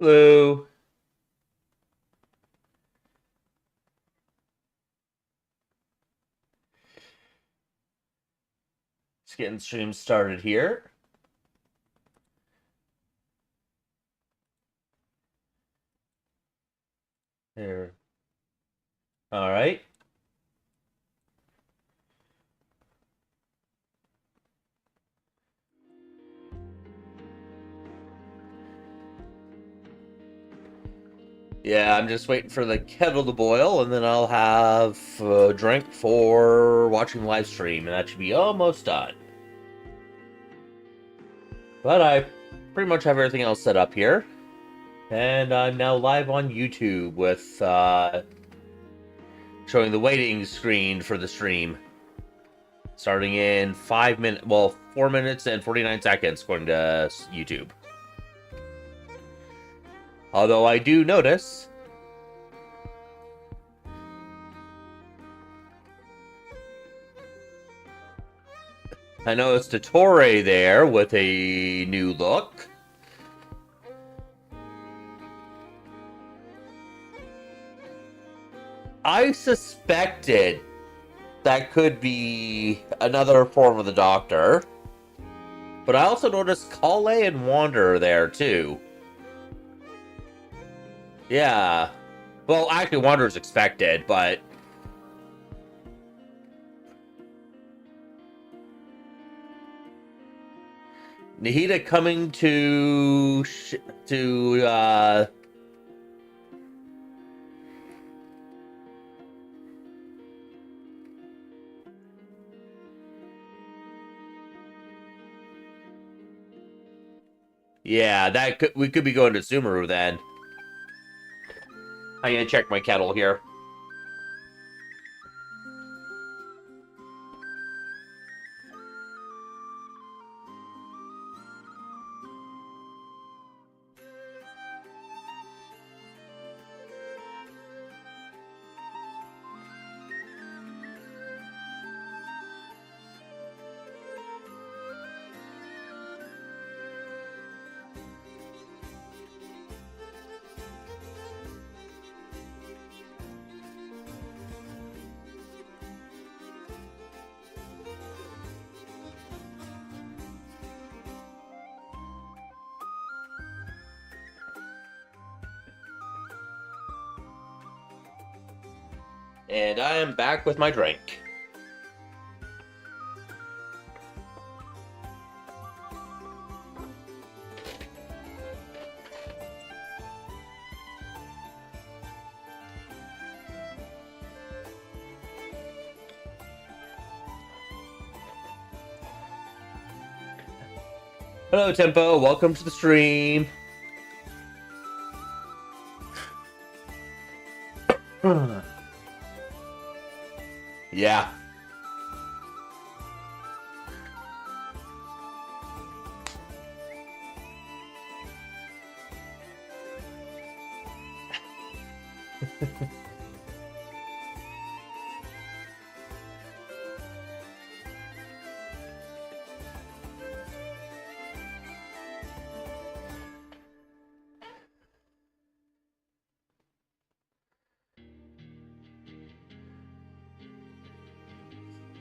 Hello. Just getting stream started here. Here. All right. Yeah, I'm just waiting for the kettle to boil, and then I'll have a drink for watching live stream, and that should be almost done. But I pretty much have everything else set up here, and I'm now live on YouTube with showing the waiting screen for the stream, starting in 5 minutes. Well, 4 minutes and 49 seconds, according to YouTube. Although I do notice Torre there with a new look. I suspected that could be another form of the Doctor. But I also noticed Kale and Wanderer there, too. Yeah. Well, actually, Wanderer's expected, but... Nahida coming to... Yeah, we could be going to Sumeru then. I'm gonna check my kettle here. And I am back with my drink. Hello, Tempo. Welcome to the stream. Yeah.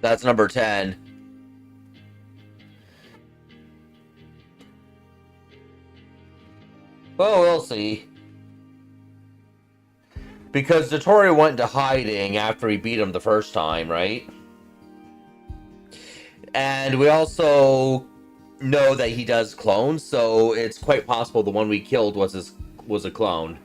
That's number 10. Well, we'll see. Because Dottore went into hiding after he beat him the first time, right? And we also know that he does clone, so it's quite possible the one we killed was a clone.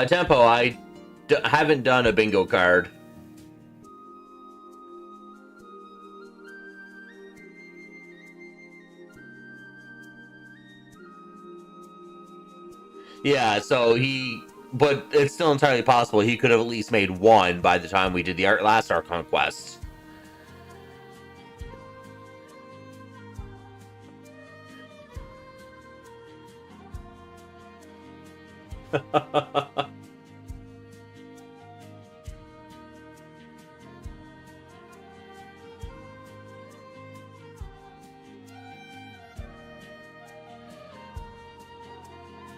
Tempo, I haven't done a bingo card. Yeah, but it's still entirely possible he could have at least made one by the time we did the last Archon quest.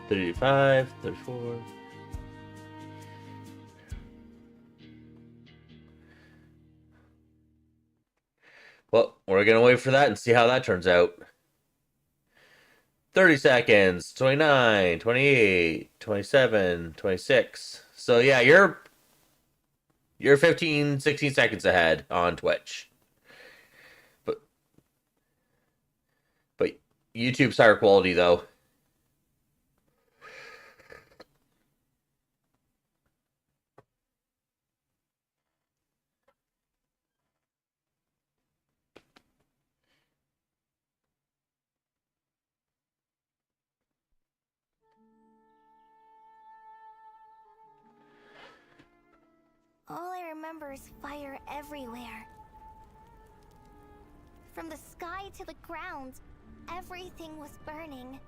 35, 34. Well, we're going to wait for that and see how that turns out. 30 seconds, 29, 28, 27, 26. So yeah, you're 15, 16 seconds ahead on Twitch. But YouTube's higher quality though. All I remember is fire everywhere. From the sky to the ground, everything was burning.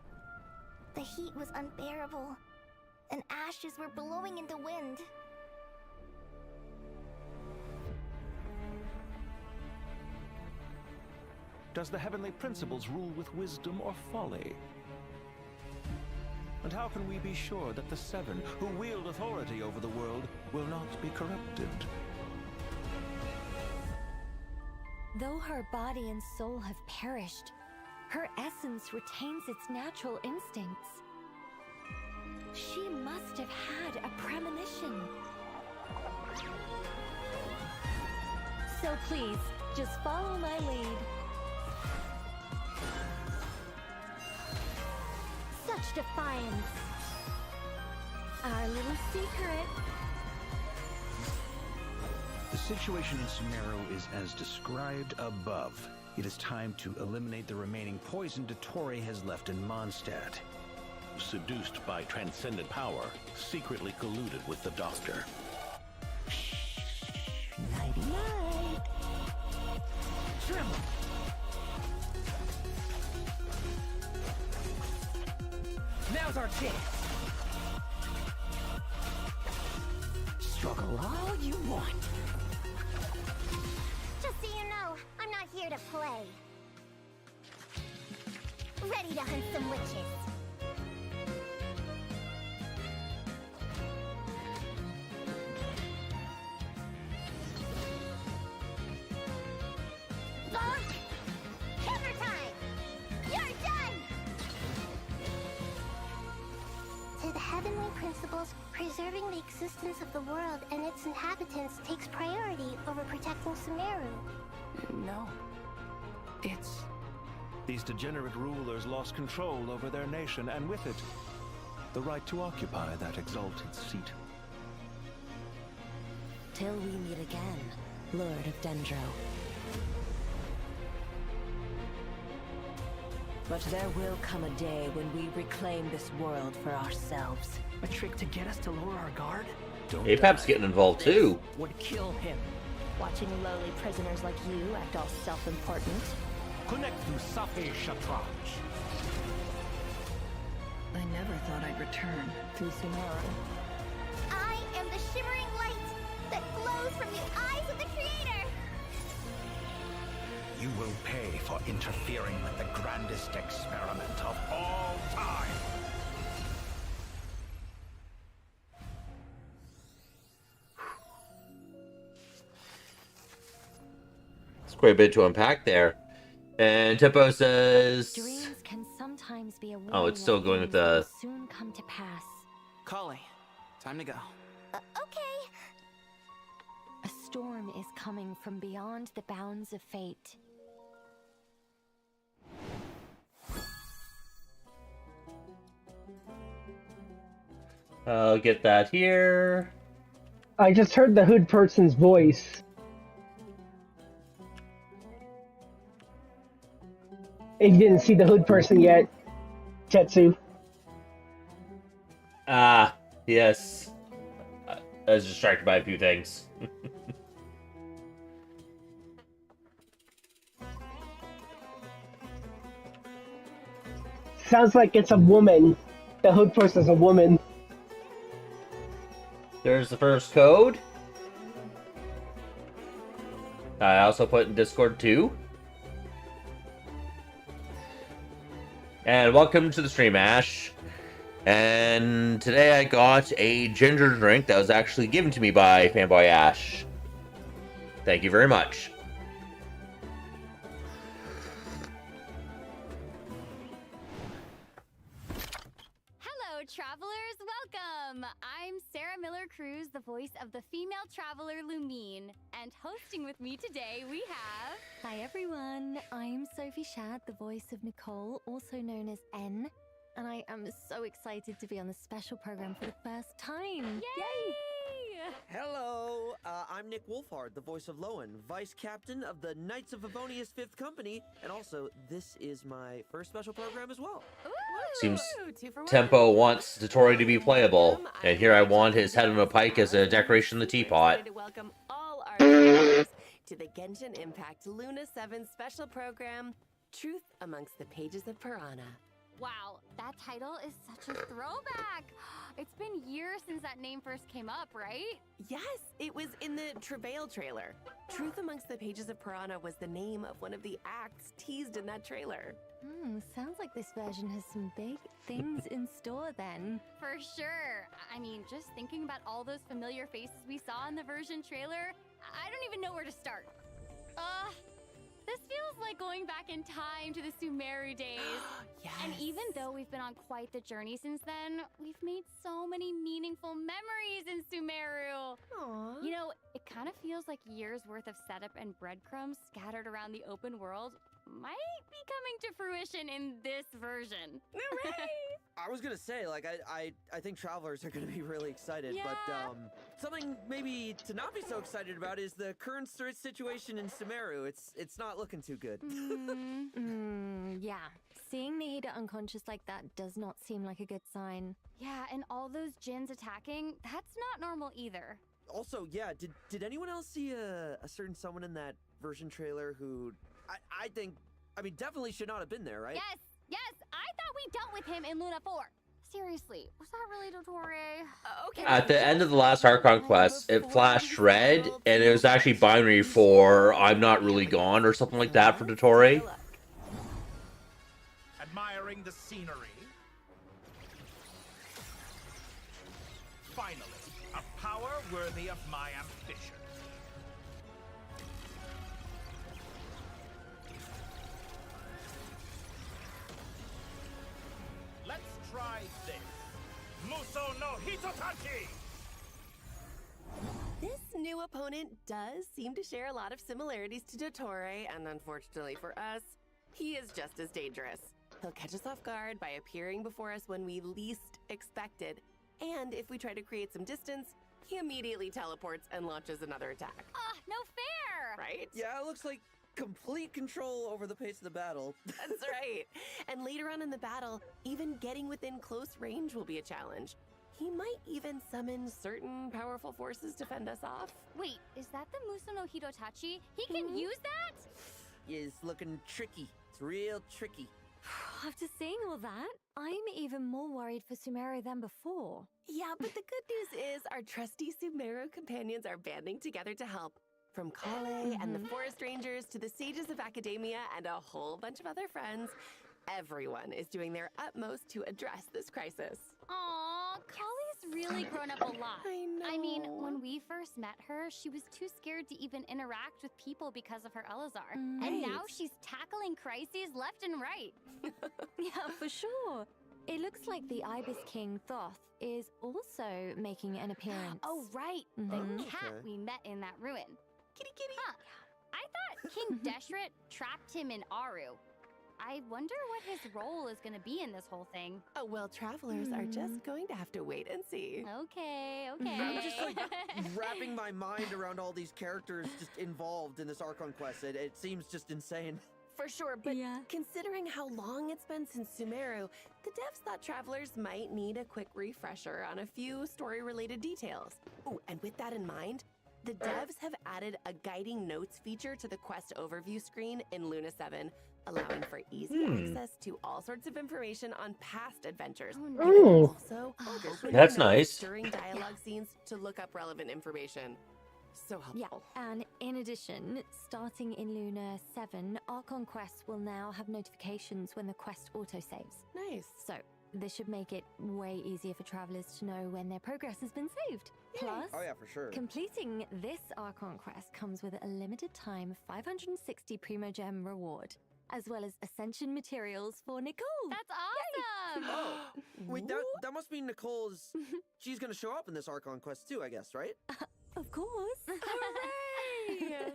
The heat was unbearable, and ashes were blowing in the wind. Does the heavenly principles rule with wisdom or folly? And how can we be sure that the Seven, who wield authority over the world, will not be corrupted? Though her body and soul have perished, her essence retains its natural instincts. She must have had a premonition. So please, just follow my lead. Such defiance. Our little secret. The situation in Sumeru is as described above. It is time to eliminate the remaining poison Dottore has left in Mondstadt. Seduced by transcendent power, secretly colluded with the Doctor. Nighty-night. Tremble! Now's our chance. Struggle all you want. Just so you know, I'm not here to play. Ready to hunt some witches. Hammer time! You're done! To the heavenly principles, preserving the existence of the world and its inhabitants takes priority over protecting Sumeru. No. It's... These degenerate rulers lost control over their nation, and with it, the right to occupy that exalted seat. Till we meet again, Lord of Dendro. But there will come a day when we reclaim this world for ourselves. a trick to get us to lower our guard? APAP's getting involved too. Would kill him. Watching lowly prisoners like you act all self-important. Connect to Safe Shatranj. I never thought I'd return through Sumeru. I am the shimmering light that glows from the eyes of the Creator! You will pay for interfering with the grandest experiment of all time. It's quite a bit to unpack there. And Tippo says... Dreams can sometimes be a Oh, it's still going with the... soon come to pass. Kali, time to go. Okay. A storm is coming from beyond the bounds of fate. I'll get that here. I just heard the hood person's voice. And you didn't see the hood person yet, Tetsu. Ah, yes. I was distracted by a few things. Sounds like it's a woman. The hood person's a woman. There's the first code. I also put in Discord too. And welcome to the stream, Ash. And today I got a ginger drink that was actually given to me by Fanboy Ash. Thank you very much. Hello, travelers! Welcome! I'm Sarah Miller-Cruz, the voice of the female traveler Lumine. And hosting with me today, we have... Hi everyone, I'm Sophie Shad, the voice of Nicole, also known as N. And I am so excited to be on this special program for the first time. Yay! Hello, I'm Nick Wolfhard, the voice of Lowen, Vice Captain of the Knights of Favonius 5th Company, and also, this is my first special program as well. Ooh, Seems 2 for 1. Tempo wants Dotori to be playable, and here I want his head on a pike as a decoration in the teapot. To welcome all our viewers to the Genshin Impact Luna 7 special program, Truth Amongst the Pages of Piranha. Wow, that title is such a throwback. It's been years since that name first came up, right? Yes, it was in the Travail trailer. Truth Amongst the Pages of Piranha was the name of one of the acts teased in that trailer. Sounds like this version has some big things in store then. For sure. I mean, just thinking about all those familiar faces we saw in the version trailer, I don't even know where to start. This feels like going back in time to the Sumeru days. Yes. And even though we've been on quite the journey since then, we've made so many meaningful memories in Sumeru. Aww. You know, it kind of feels like years worth of setup and breadcrumbs scattered around the open world might be coming to fruition in this version. Hooray! I was gonna say, like, I think travelers are gonna be really excited, Yeah. but, something maybe to not be so excited about is the current situation in Sumeru. It's not looking too good. Yeah. Seeing Nahida unconscious like that does not seem like a good sign. Yeah, and all those djinns attacking, that's not normal either. Also, yeah, did anyone else see a certain someone in that version trailer who I think, definitely should not have been there, right? Yes, I thought we dealt with him in Luna 4. Seriously, was that really Dottore? Okay. At the end of the last Archon quest, it flashed red, and it was actually binary for I'm not really gone or something like that for Dottore. Admiring the scenery. Finally, a power worthy of my ambition. Let's try this. Muso no Hitotachi! This new opponent does seem to share a lot of similarities to Dottore, and unfortunately for us, he is just as dangerous. He'll catch us off guard by appearing before us when we least expect it, and if we try to create some distance, he immediately teleports and launches another attack. No fair! Right? Yeah, it looks like complete control over the pace of the battle. That's right. And later on in the battle, even getting within close range will be a challenge. He might even summon certain powerful forces to fend us off. Wait, is that the Muso no Hitotachi? He can use that? Is looking tricky. It's real tricky. After seeing all that, I'm even more worried for Sumeru than before. Yeah, but the good news is our trusty Sumeru companions are banding together to help. From Kale and the Forest Rangers to the Sages of Academia and a whole bunch of other friends, everyone is doing their utmost to address this crisis. Aw, Kali's really grown up a lot. I know. I mean, when we first met her, she was too scared to even interact with people because of her Elazar. And now she's tackling crises left and right. Yeah, for sure. It looks like the Ibis King Thoth is also making an appearance. Oh, right. The cat we met in that ruin. Kitty kitty. Huh. I thought King Deshret trapped him in Aru. I wonder what his role is going to be in this whole thing. Oh, well, travelers are just going to have to wait and see. Okay. I'm just like wrapping my mind around all these characters just involved in this Archon quest. It seems just insane. For sure, but considering how long it's been since Sumeru, the devs thought travelers might need a quick refresher on a few story-related details. Oh, and with that in mind, the devs have added a guiding notes feature to the quest overview screen in Luna 7, allowing for easy access to all sorts of information on past adventures. Also, That's nice. during dialogue scenes to look up relevant information. So helpful. Yeah, and in addition, starting in Luna 7, Archon quests will now have notifications when the quest autosaves. Nice. So, This should make it way easier for travelers to know when their progress has been saved. Plus, Oh yeah, for sure. completing this Archon quest comes with a limited time 560 Primo Gem reward, as well as Ascension materials for Nicole. That's awesome! Oh, wait, that must mean Nicole's... She's gonna show up in this Archon quest too, I guess, right? Of course. Hooray!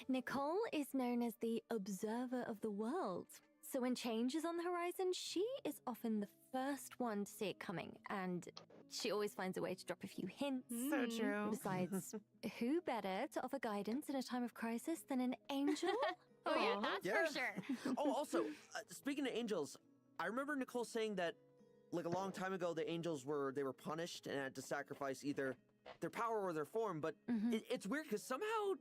Nicole is known as the observer of the world. So when change is on the horizon, she is often the first one to see it coming, and she always finds a way to drop a few hints. So true. Besides, who better to offer guidance in a time of crisis than an angel? Oh yeah, that's for sure. Oh, also, speaking of angels, I remember Nicole saying that, like a long time ago, the angels were punished and had to sacrifice either their power or their form. But it's weird because somehow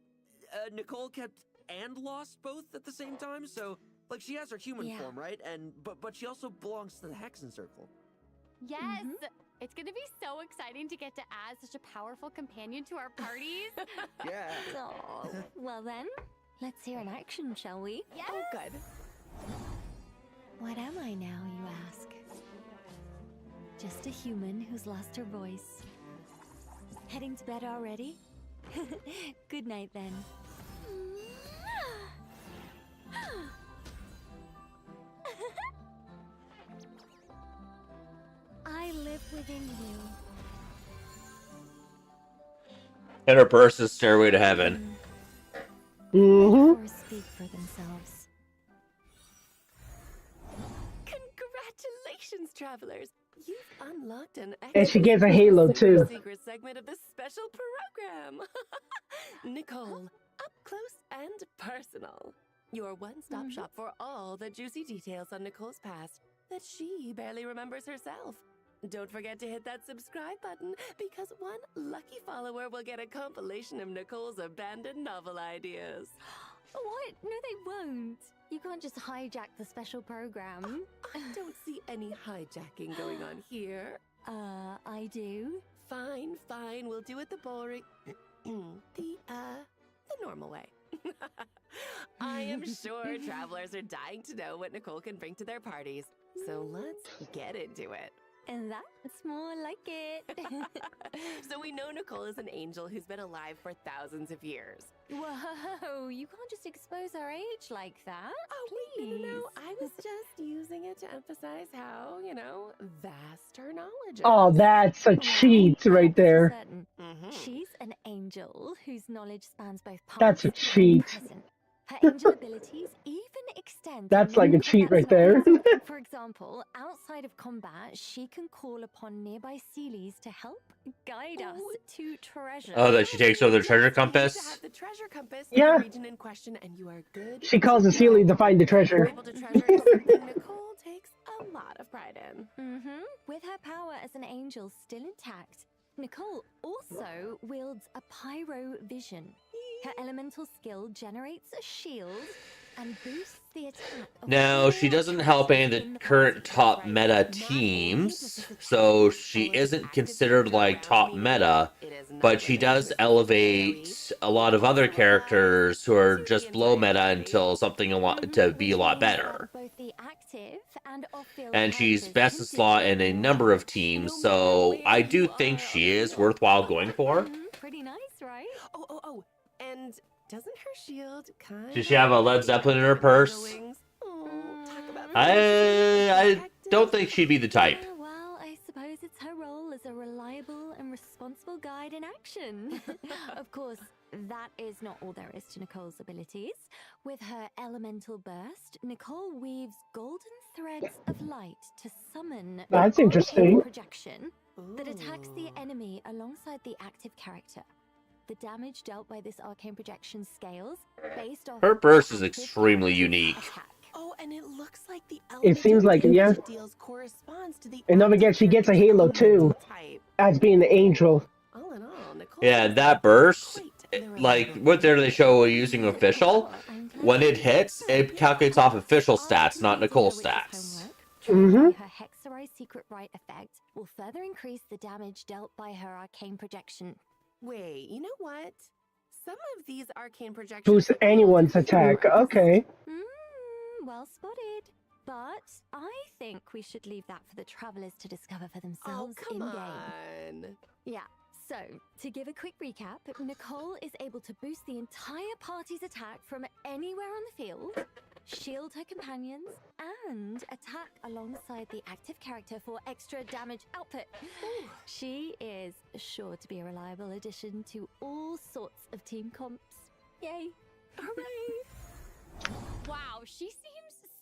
Nicole kept and lost both at the same time. So like she has her human form, right? And but she also belongs to the Hexen Circle. Yes. It's gonna be so exciting to get to add such a powerful companion to our parties. Yeah. Oh, well then, let's hear an action, shall we? Yes. Oh, good. What am I now, you ask? Just a human who's lost her voice. Heading to bed already? Good night then. I live within you. And her burst is Stairway to Heaven. Metaphors speak for themselves. Congratulations, travelers! You've unlocked an And she gets a halo, too. secret segment of this special program. Nicole, up close and personal. Your one-stop shop for all the juicy details on Nicole's past that she barely remembers herself. Don't forget to hit that subscribe button, because one lucky follower will get a compilation of Nicole's abandoned novel ideas. What? No, they won't. You can't just hijack the special program. I don't see any hijacking going on here. I do. Fine, we'll do it the boring... the normal way. I am sure travelers are dying to know what Nicole can bring to their parties, so let's get into it. And that's more like it. So we know Nicole is an angel who's been alive for thousands of years. Whoa, you can't just expose our age like that. Oh, please. no, I was just using it to emphasize how, vast her knowledge is. Oh, that's a cheat right there. She's an angel whose knowledge spans both past That's a and cheat. present. Her angel abilities even extend. That's like a cheat right there. For example, outside of combat, she can call upon nearby Sealies to help guide us to treasure. Oh, that she takes over the treasure You have compass? the treasure compass Yeah. in the region in question, and you are good. She calls a Sealy to find the You're treasure. able to treasure is something Nicole takes a lot of pride in. With her power as an angel still intact, Nicole also wields a pyro vision. Her elemental skill generates a shield and boosts the attack of Now, all she doesn't help any of in the the current party. top meta teams, so she isn't considered like top meta, but she does elevate a lot of other characters who are just below meta until something to be a lot better. Both the active and off-field And she's characters best who of slot in a number of do teams, so I do think she is worthwhile going for. Pretty nice, right? Oh, and doesn't her shield kind Does she have a Led Zeppelin in her purse? I don't think she'd be the type. Well, I suppose it's her role as a reliable and responsible guide in action. Of course, that is not all there is to Nicole's abilities. With her elemental burst, Nicole weaves golden threads of light to summon That's an interesting. arcane projection that attacks the enemy alongside the active character. The damage dealt by this arcane projection scales based off Her burst is the extremely active unique. attack. Oh, and it looks like the It seems like it, yeah. deals corresponds to the And don't forget, she gets a halo too, type. as being the angel. All in all, Nicole Yeah, that burst, like, what there they show using official, when it hits, it calculates off official stats, not Nicole stats. Her Hexerai's secret right effect will further increase the damage dealt by her arcane projection. Wait, you know what? Some of these arcane projections Boost anyone's attack. Okay. Well spotted. But I think we should leave that for the travelers to discover for Oh, themselves come in-game. on. Yeah, so to give a quick recap, Nicole is able to boost the entire party's attack from anywhere on the field, shield her companions, and attack alongside the active character for extra damage output. She is sure to be a reliable addition to all sorts of team comps. Yay! Hooray! Wow, she seems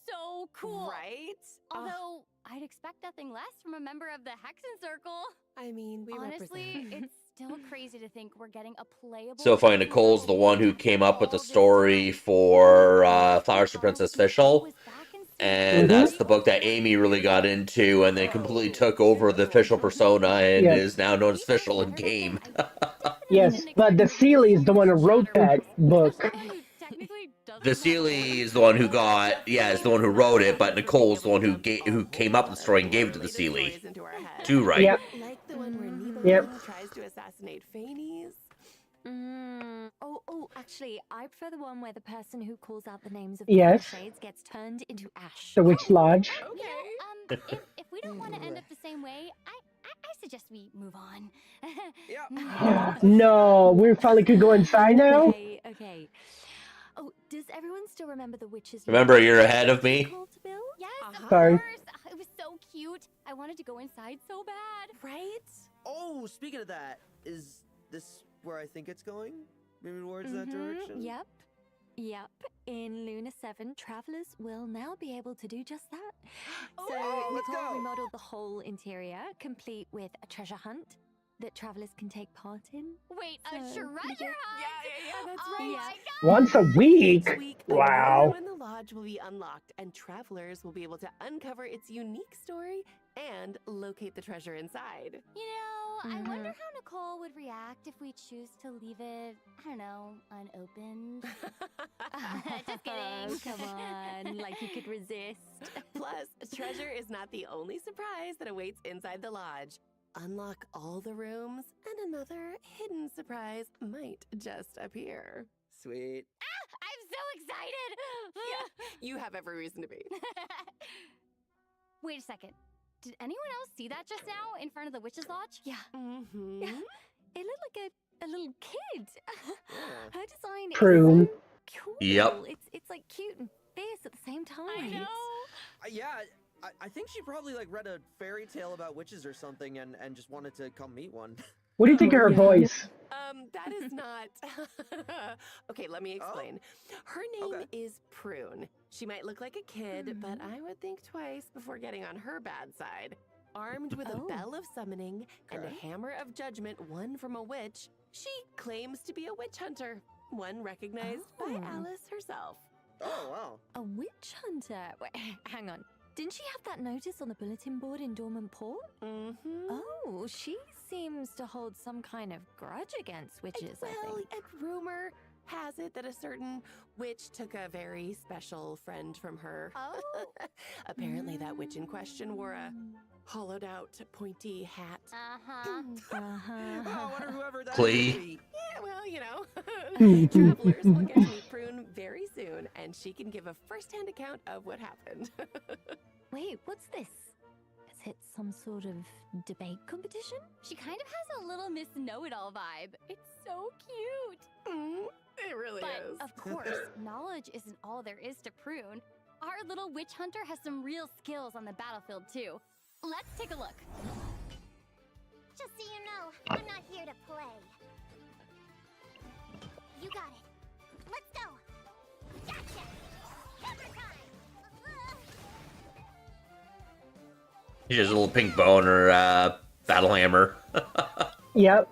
so cool. Right? Although, I'd expect nothing less from a member of the Hexen Circle. I mean, we Honestly, represent. it's still crazy to think we're getting a playable... So funny, Nicole's the one who came up with the story for Flowers for Princess Fischl. And that's the book that Amy really got into and then completely took over the official persona and is now known as Fischl in game. Yes, but the Sealy is the one who wrote that book. The Sealy is the one who is the one who wrote it, but Nicole's the one who came up with the story and gave it to the Sealy. Too right. Yep. Like the one where Yep. Nibelung tries to assassinate Phanes. Oh, actually, I prefer the one where the person who calls out the names of Yes. the shades gets turned into ash. The Witch Lodge. Okay. If we don't want to end up the same way, I suggest we move on. No, we finally could go inside now? Okay. Oh, does everyone still remember the witch's... Remember, you're ahead of me. Yes, of Sorry. course. It was so cute. I wanted to go inside so bad. Right? Oh, speaking of that, is this where I think it's going? Maybe towards that direction? Yep. In Luna 7, travelers will now be able to do just that. So let's Nicole go. remodeled the whole interior, complete with a treasure hunt that travelers can take part in. Wait, a So, treasure hunt? Yeah, that's Oh right. my god! Once a week? Each week, a Wow. new room in the lodge will be unlocked, and travelers will be able to uncover its unique story and locate the treasure inside. You know, I wonder how Nicole would react if we choose to leave it, I don't know, unopened. Just kidding. Oh, come on, like you could resist. Plus, treasure is not the only surprise that awaits inside the lodge. Unlock all the rooms, and another hidden surprise might just appear. Sweet. I'm so excited! You have every reason to be. Wait a second. Did anyone else see that just now in front of the Witch's Lodge? Yeah. Mm-hmm. Yeah. It looked like a little kid. Her design Prune. is so cool. Yep. It's like cute and fierce at the same time. I know. Yeah, I think she probably like read a fairy tale about witches or something and just wanted to come meet one. What do you think of her voice? That is not... Okay, let me explain. Her name is Prune. She might look like a kid, but I would think twice before getting on her bad side. Armed with a bell of summoning and a hammer of judgment won from a witch, she claims to be a witch hunter, one recognized by Alice herself. Oh, wow. A witch hunter? Wait, hang on. Didn't she have that notice on the bulletin board in Dormant Port? Mm-hmm. Oh, she seems to hold some kind of grudge against witches, I think. And rumor has it that a certain witch took a very special friend from her. Oh. Apparently that witch in question wore a hollowed out pointy hat. Uh-huh. Oh, I wonder whoever that Clee. would be. Yeah, well, you know. Travelers will get to meet Prune very soon, and she can give a first-hand account of what happened. Wait, what's this? Is it some sort of debate competition? She kind of has a little Miss Know-It-All vibe. It's so cute. It really But, is. of course, knowledge isn't all there is to Prune. Our little witch hunter has some real skills on the battlefield, too. Let's take a look. Just so you know, I'm not here to play. You got it. Let's go. Gotcha. Cover time. She has a little pink bow on her battle hammer. Yep.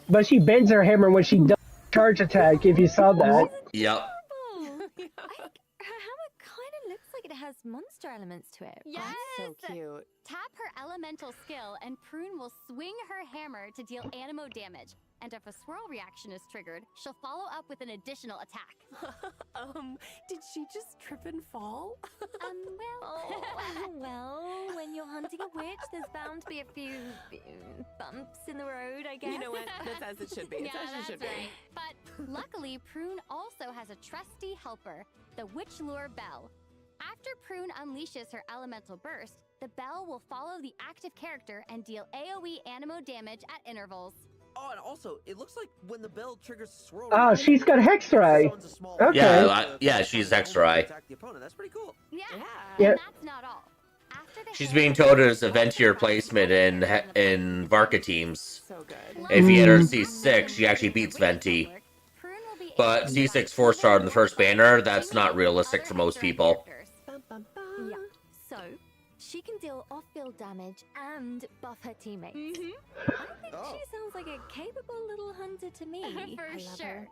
But she bends her hammer when she does charge attack, if you saw that. Yep. Her hammer kind of looks like it has monster elements to it. Yes! So cute. Tap her elemental skill, and Prune will swing her hammer to deal animo damage. And if a swirl reaction is triggered, she'll follow up with an additional attack. Did she just trip and fall? Well, when you're hunting a witch, there's bound to be a few bumps in the road, I guess. You know what? That's as it should be. It's Yeah, as it that's should right. But luckily, Prune also has a trusty helper, the Witch Lure Bell. After Prune unleashes her elemental burst, the bell will follow the active character and deal AoE animo damage at intervals. Oh, and also, it looks like when the bell triggers the swirl. Oh, she's got Hexray. Okay. Yeah, she's Hexray. The opponent. That's pretty cool. Yeah, Yeah. and that's not all. After the She's being told as a ventier placement in Varka teams. So good. If you hit her C6, she actually beats Venti. But C6 4-star in the first banner, that's not realistic for most people. Yeah. So, she can deal off-field damage and buff her teammates. I think she sounds like a capable little hunter to me. For I love sure. her.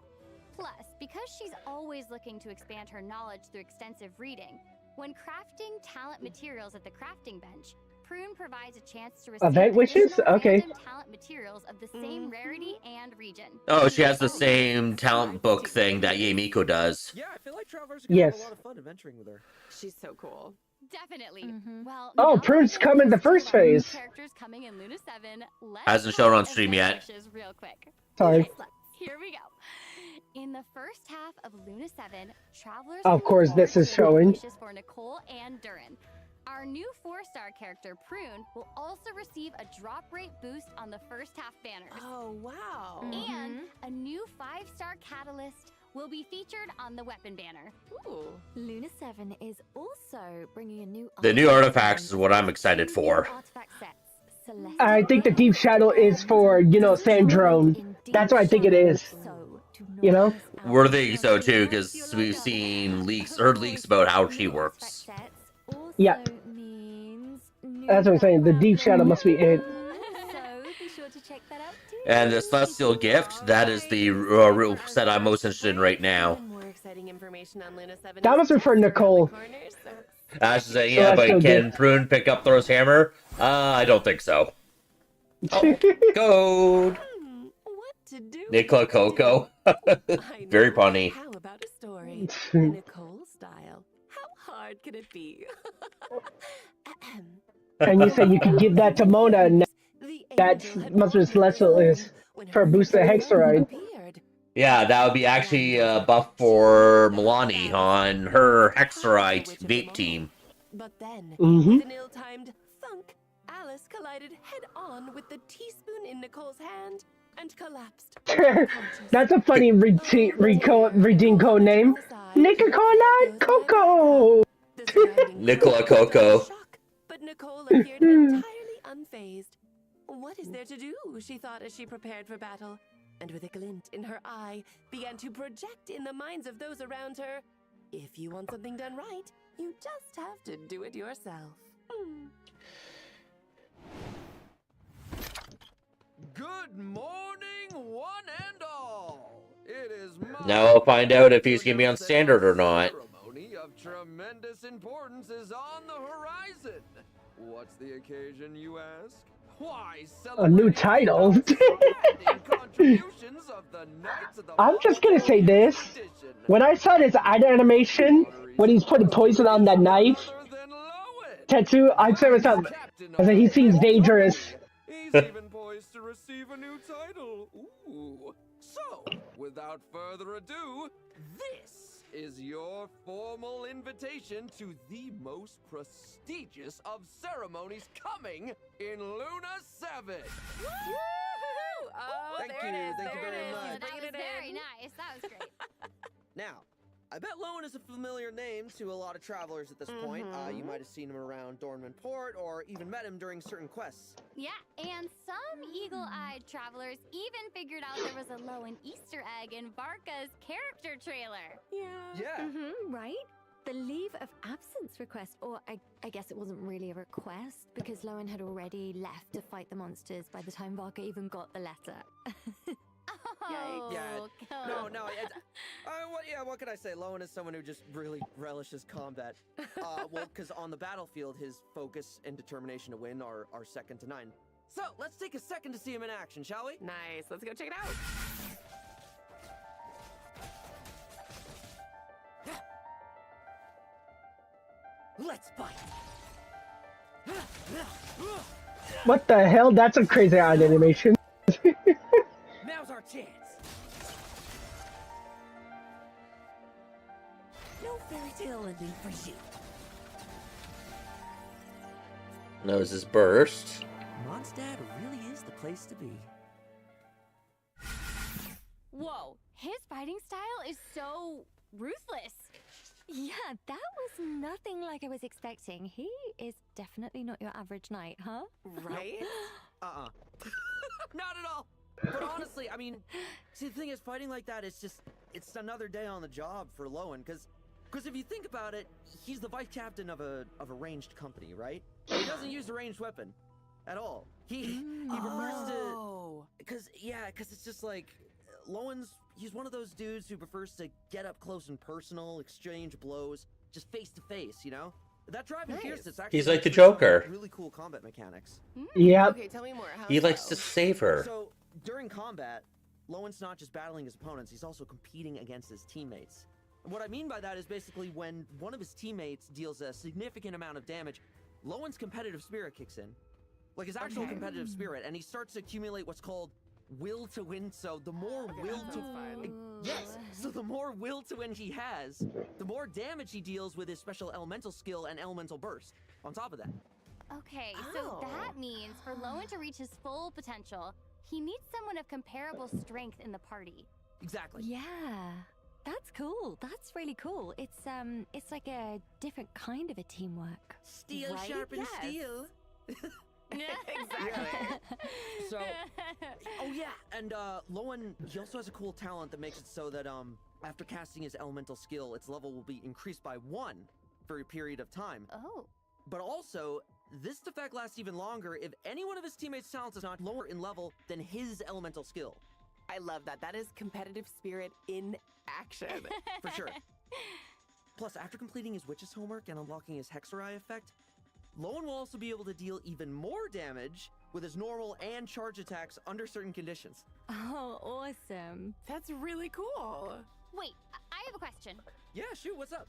Plus, because she's always looking to expand her knowledge through extensive reading, when crafting talent materials at the crafting bench, Prune provides a chance to receive Event wishes? additional Okay. random talent materials of the same rarity and region. Oh, she has the same talent book thing that Yamiko does. Yeah, I feel like travelers are gonna have a Yes. lot of fun adventuring with her. She's so cool. Definitely. Well, Oh, now that Prune's we coming the have first two of our new phase. Characters coming in Luna 7. Let's Hasn't shown on talk stream event yet. wishes real quick. Sorry. Here we go. In the first half of Luna 7, travelers Of can course, look this forward is to event showing. wishes for Nicole and Durin. Our new 4-star character, Prune, will also receive a drop rate boost on the first half banners. Oh, wow. And a new 5-star catalyst will be featured on the weapon banner. Ooh. Luna 7 is also bringing a new The new artifacts is what I'm excited for. artifact sets. Celestial I think the Deep Shadow is for, Sandrone. That's what I think it is. You know? We're thinking so too, because we've seen heard leaks about how she works. Yeah. That's what I'm saying. The Deep Shadow must be it. So be sure to check that out too. And the Celestial Gift, that is the set I'm most interested in right now. More exciting information on Luna 7. That must be for Nicole. Ash is saying, yeah, but Celestial can Gift. Prune pick up Thor's hammer? I don't think so. Oh, code! What to do? Nicola Coco. Very punny. How about a story in Nicole style? How hard can it be? And you say you can give that to Mona, and that must be Celestial is for a boost of Hexeride. Yeah, that would be actually a buff for Milani on her Hexerite vape team. But then, Mhm. with an ill-timed thunk, Alice collided head-on with the teaspoon in Nicole's hand and collapsed. That's a funny redeem code name. Nicola Coco. Nicola Coco. But Nicole appeared entirely unfazed. What is there to do? She thought as she prepared for battle, and with a glint in her eye, began to project in the minds of those around her. If you want something done right, you just have to do it yourself. Good morning, one and all. It is my Now I'll find out if he's gonna be on standard or not. ceremony of tremendous importance is on the horizon. What's the occasion, you ask? Why A new title. contributions of the Knights of the I'm just gonna say this. When I saw this animation, when he's putting poison on that knife, Tetsu, I said to myself, I said, he seems dangerous. He's even poised to receive a new title. Ooh. So, without further ado, this is your formal invitation to the most prestigious of ceremonies coming in Luna 7. Oh, Thank there you, it is. thank you there very it is. much. That Bringing was it very in. nice. That was great. Now, I bet Lowen is a familiar name to a lot of travelers at this point. You might have seen him around Dornman Port or even met him during certain quests. Yeah, and some eagle-eyed travelers even figured out there was a Lowen Easter egg in Varka's character trailer. Yeah. Right? The leave of absence request, or I guess it wasn't really a request because Lowen had already left to fight the monsters by the time Varka even got the letter. Oh, Yeah. No. What can I say? Lowen is someone who just really relishes combat. Well, because on the battlefield, his focus and determination to win are second to none. So, let's take a second to see him in action, shall we? Nice. Let's go check it out. Let's fight! What the hell? That's a crazy animation. Now's our chance! No fairy tale ending for you. Noses burst. Mondstadt really is the place to be. Whoa, his fighting style is so ruthless. Yeah, that was nothing like I was expecting. He is definitely not your average knight, huh? Right? Not at all. But honestly, I mean, see, the thing is, fighting like that is just, it's another day on the job for Lowen, because if you think about it, he's the vice captain of a ranged company, right? He doesn't use a ranged weapon at all. He prefers to, because it's just like, he's one of those dudes who prefers to get up close and personal, exchange blows, just face to face, you know? That driving Pierce is actually He's like the Joker. really cool combat mechanics. Yeah. Okay, tell me more. How He likes to save her. So, during combat, Lowen's not just battling his opponents, he's also competing against his teammates. And what I mean by that is basically when one of his teammates deals a significant amount of damage, Lowen's competitive spirit kicks in. Like his actual competitive spirit, and he starts to accumulate what's called will to win. So the more will to yes, so the more will to win he has, the more damage he deals with his special elemental skill and elemental burst. On top of that. Okay, so that means for Lowen to reach his full potential, he needs someone of comparable strength in the party. Exactly. Yeah. That's cool. That's really cool. It's like a different kind of a teamwork. Steel sharpens steel. Exactly. So, and Lowen, he also has a cool talent that makes it so that after casting his elemental skill, its level will be increased by 1 for a period of time. Oh. But also, this effect lasts even longer if any one of his teammates' talents is not lower in level than his elemental skill. I love that. That is competitive spirit in action. For sure. Plus, after completing his witch's homework and unlocking his Hexerai effect, Lowen will also be able to deal even more damage with his normal and charge attacks under certain conditions. Oh, awesome. That's really cool. Wait, I have a question. Yeah, shoot, what's up?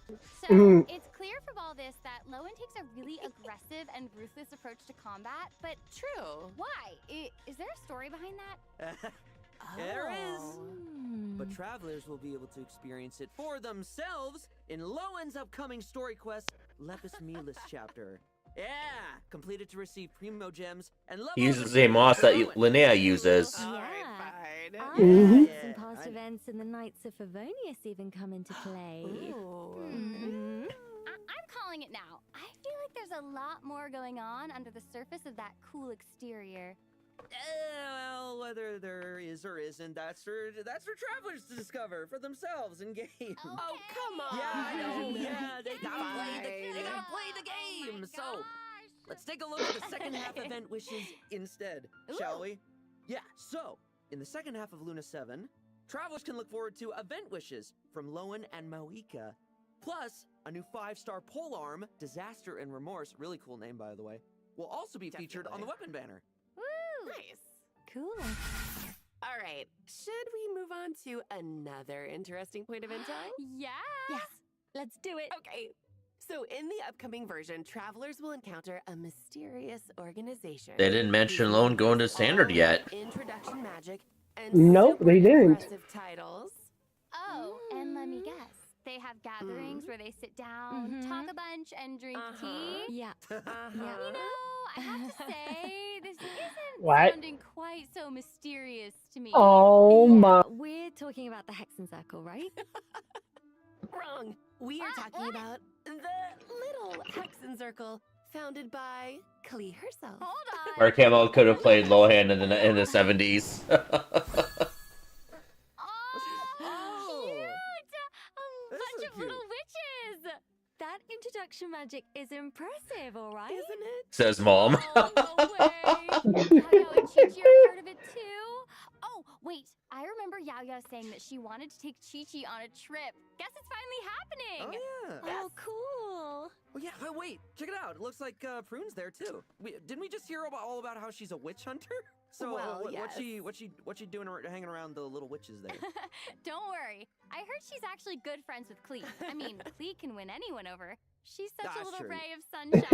So, it's clear from all this that Lowen takes a really aggressive and ruthless approach to combat, but True. why? Is there a story behind that? There is. But travelers will be able to experience it for themselves in Lowen's upcoming story quest, Lepus Melis chapter. Yeah! Completed to receive Primo Gems and level He uses the same moss that Linnea uses. Some past events and the Knights of Favonius even come into play. I'm calling it now. I feel like there's a lot more going on under the surface of that cool exterior. Well, whether there is or isn't, that's for travelers to discover for themselves in game. Okay. Oh, come on. Yeah, I know. Yeah, they gotta play the game. So, let's take a look at the second half event wishes instead, shall we? Yeah. So, in the second half of Luna 7, travelers can look forward to event wishes from Lowen and Mauika, plus a new 5-star polearm, Disaster and Remorse, really cool name by the way, will also be featured on the weapon banner. Nice. Cool. All right. Should we move on to another interesting point of intel? Yeah. Yes. Let's do it. Okay. So in the upcoming version, travelers will encounter a mysterious organization. They didn't mention Lowen going to standard yet. Introduction magic and Nope, they didn't. impressive titles. Oh, and let me guess. They have gatherings where they sit down, talk a bunch, and drink tea. Yeah. You know, I have to say, this isn't What? sounding quite so mysterious to me. Oh my. We're talking about the Hexen Circle, right? Wrong. We are talking about the little Hexen Circle, founded by Klee herself. Hold on. Mark Hamill could have played Lohan in the 70s. Bunch of little witches! That introduction magic is impressive, all right? Isn't it? Says Mom. Oh, no way! Yao and Chi-Chi are part of it too? Oh, wait. I remember Yao saying that she wanted to take Chi-Chi on a trip. Guess it's finally happening! Oh yeah. Oh, cool. Oh yeah. Wait. Check it out. It looks like Prune's there too. Didn't we just hear all about how she's a witch hunter? So Well, what's she doing hanging around the little witches there? Don't worry. I heard she's actually good friends with Klee. I mean, Klee can win anyone over. She's such a That's little true. ray of sunshine.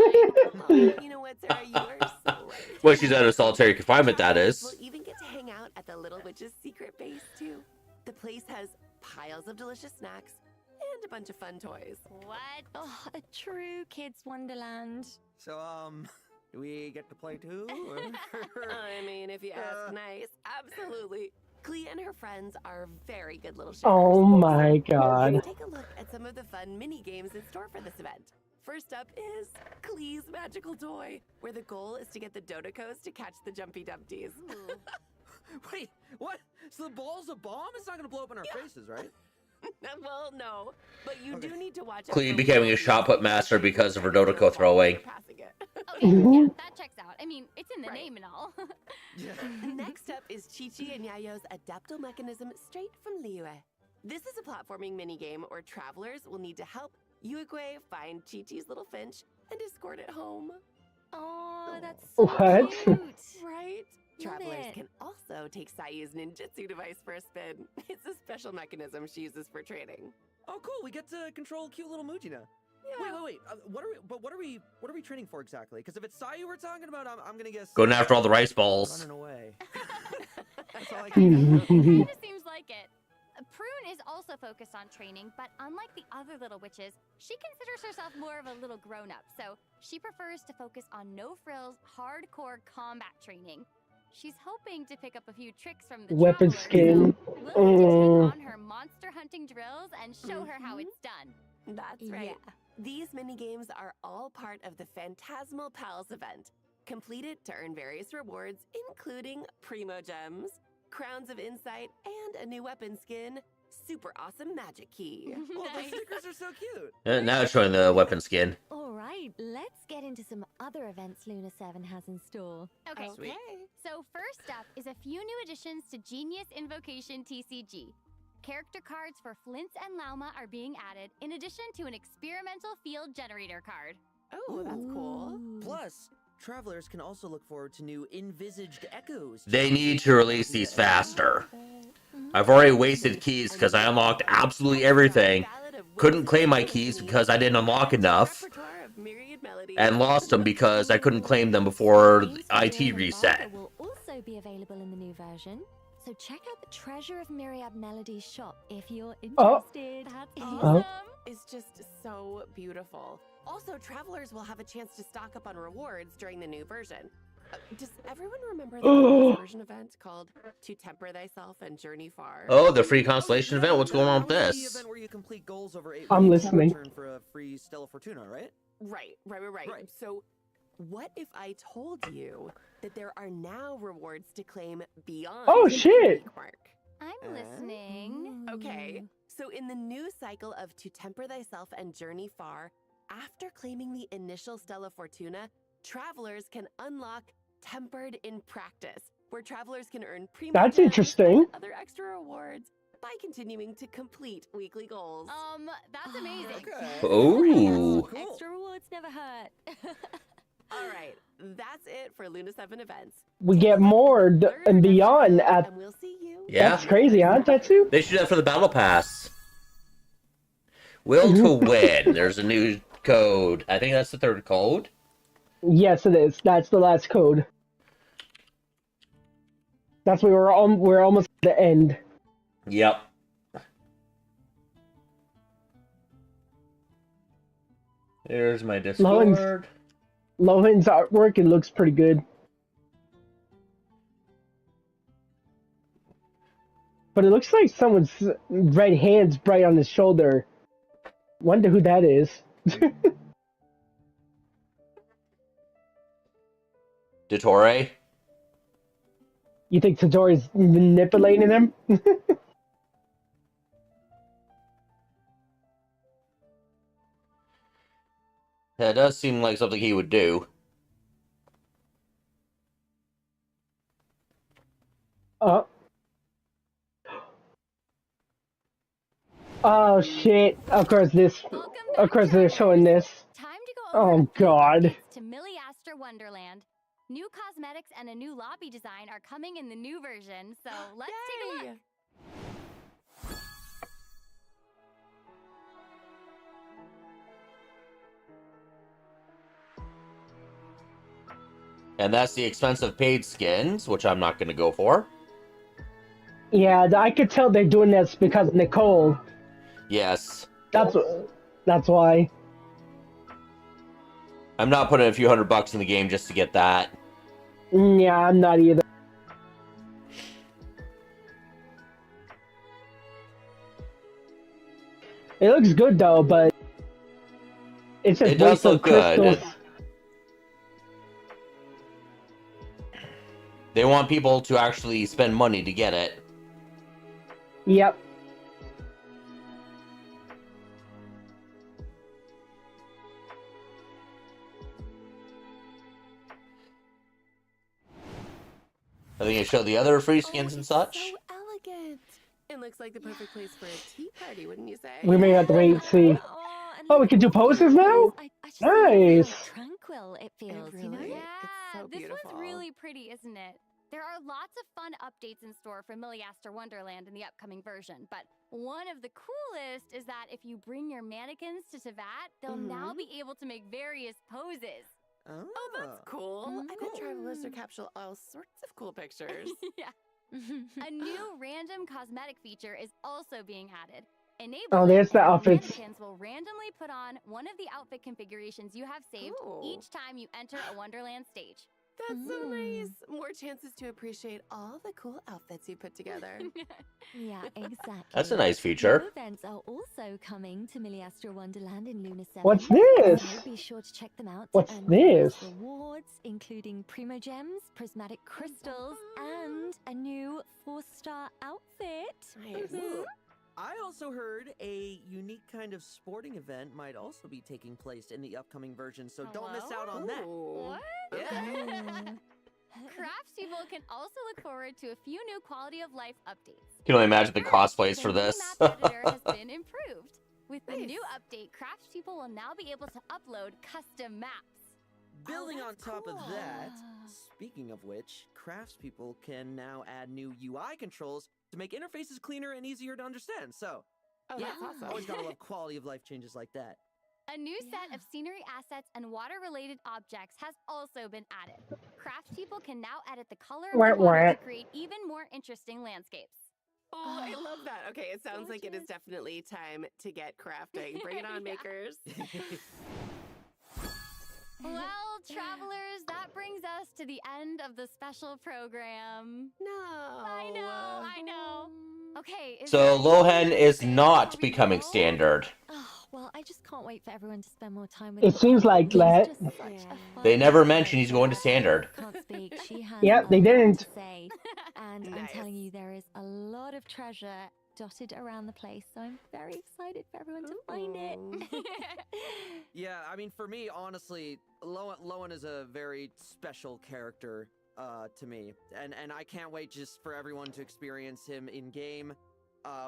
Oh, you know what, Sarah? You are so right. Well, she's out of solitary confinement, that We'll is. even get to hang out at the Little Witch's secret base, too. The place has piles of delicious snacks and a bunch of fun toys. What? Oh, a true kid's wonderland. So Do we get to play too? I mean, if you ask nice, absolutely. Klee and her friends are very good little shippers. Oh my Let's god. take a look at some of the fun mini games in store for this event. First up is Klee's magical toy, where the goal is to get the Dodocos to catch the Jumpy Dumpties. Wait, what? So the ball's a bomb? It's not gonna blow up in our faces, right? Well, no, but you do need to watch out Clee for becoming a weird shot put master because of her Dodoko throwing. passing it. Okay, yeah, that checks out. I mean, it's in the name and all. Next up is Chi-Chi and Yayo's Adaptal Mechanism straight from Liyue. This is a platforming minigame where travelers will need to help Yuigui find Chi-Chi's little finch and escort it home. Oh, that's so What? cute. Right? Love Travelers it. can also take Sayu's ninjutsu device for a spin. It's a special mechanism she uses for training. Oh, cool. We get to control cute little Mujina. Yeah. Wait. What are we training for exactly? Because if it's Sayu we're talking about, I'm gonna guess. Going after all the rice balls. Running away. That's all I Kinda can seems like it. Prune is also focused on training, but unlike the other little witches, she considers herself more of a little grown-up, so she prefers to focus on no-frills, hardcore combat training. She's hoping to pick up a few tricks from the Weapon travelers, skin. so we'll need to take on her monster hunting drills and show her how it's done. That's right. These mini games are all part of the Phantasmal Pals event. Complete it to earn various rewards, including Primo Gems, Crowns of Insight, and a new weapon skin, super awesome magic key. Oh, the stickers are so cute. Now it's showing the weapon skin. All right, let's get into some other events Luna 7 has in store. Okay. Okay. So first up is a few new additions to Genius Invocation TCG. Character cards for Flintz and Lauma are being added, in addition to an experimental field generator card. Oh, that's cool. Plus, travelers can also look forward to new envisaged echoes. They need to release these faster. I've already wasted keys because I unlocked absolutely everything. Couldn't claim my keys because I didn't unlock enough. And lost them because I couldn't claim them before the IT reset. Will also be available in the new version. So check out the Treasure of Myriad Melodies shop if you're interested. That's Oh. awesome. It's just so beautiful. Also, travelers will have a chance to stock up on rewards during the new version. Does everyone remember the previous version event called To Temper Thyself and Journey Far? Oh, the free constellation event? What's going on with That was the this? event where you complete goals over 8 I'm weeks in listening. return for a free Stella Fortuna, right? Right. Right. So, what if I told you that there are now rewards to claim beyond Oh, the shit. week mark? I'm listening. Okay, so in the new cycle of To Temper Thyself and Journey Far, after claiming the initial Stella Fortuna, travelers can unlock Tempered in Practice, where travelers can earn premium That's gems interesting. and other extra rewards by continuing to complete weekly goals. That's amazing. Oh. Extra rewards never hurt. All right, that's it for Luna 7 events. We get more and beyond at. And we'll see you. Yeah. That's crazy, huh, Tetsu? They should do that for the battle pass. Will to win. There's a new code. I think that's the third code. Yes, it is. That's the last code. That's where we're almost at the end. Yep. There's my Discord. Lohan's artwork, it looks pretty good. But it looks like someone's right hand's bright on his shoulder. Wonder who that is. Dottore. You think Tadori's manipulating him? That does seem like something he would do. Oh shit! Of course they're showing this. Time to go Oh over god. to Milliaster Wonderland. New cosmetics and a new lobby design are coming in the new version, so let's take a look. And that's the expensive paid skins, which I'm not going to go for. Yeah, I could tell they're doing this because of Nicole. Yes. That's why. I'm not putting a few $100 in the game just to get that. Yeah, I'm not either. It looks good though, but it's just It does waste of look good. crystals. They want people to actually spend money to get it. Yep. I think it showed the other free skins and such. So elegant. It looks like the perfect place for a tea party, wouldn't you say? We may have to wait and see. Oh, we can do poses now? I just Nice. how tranquil it feels, It you know? really- Yeah, it's so this beautiful. one's really pretty, isn't it? There are lots of fun updates in store for Milliaster Wonderland in the upcoming version, but one of the coolest is that if you bring your mannequins to Tevat, they'll now be able to make various poses. Oh, that's cool. I bet travelers will capture all sorts of cool pictures. Yeah. A new random cosmetic feature is also being added. Enable Oh, there's the outfits. Mannequins will randomly put on one of the outfit configurations you have saved each time you enter a Wonderland stage. That's so nice. More chances to appreciate all the cool outfits you put together. Yeah, exactly. That's a nice feature. New events are also coming to Milliastra Wonderland in Luna 7. What's this? So be sure to check them out. What's and this? various rewards, including Primo Gems, prismatic crystals, and a new 4-star outfit. Nice. Ooh. I also heard a unique kind of sporting event might also be taking place in the upcoming version, so don't miss out on that. What? Yeah. Craftspeople can also look forward to a few new quality of life updates. You can only imagine the cosplays The for new this. map editor has been improved. With the Nice. new update, craftspeople will now be able to upload custom maps. Building on that's top of cool. that, speaking of which, craftspeople can now add new UI controls to make interfaces cleaner and easier to understand. So, Oh, yeah, that's awesome. always gotta love quality of life changes like that. A new set of scenery assets and water-related objects has also been added. Craftspeople can now edit the color of Wah, the water wah. to create even more interesting landscapes. Oh, I love that. Okay, it sounds like it is definitely time to get crafting. Bring it on, Yeah. makers. Well, travelers, that brings us to the end of the special program. No. I know. Okay. So Lohan is not becoming standard. Oh, well, I just can't wait for everyone to spend more time with It seems like He's that. just such a Yeah. fun They never guy. mention he's going to standard. Can't speak. She has Yep, they a lot didn't. to say. And I'm Nice. telling you, there is a lot of treasure dotted around the place. So I'm very excited for everyone to find it. Yeah, I mean, for me, honestly, Lohan is a very special character to me, and I can't wait just for everyone to experience him in game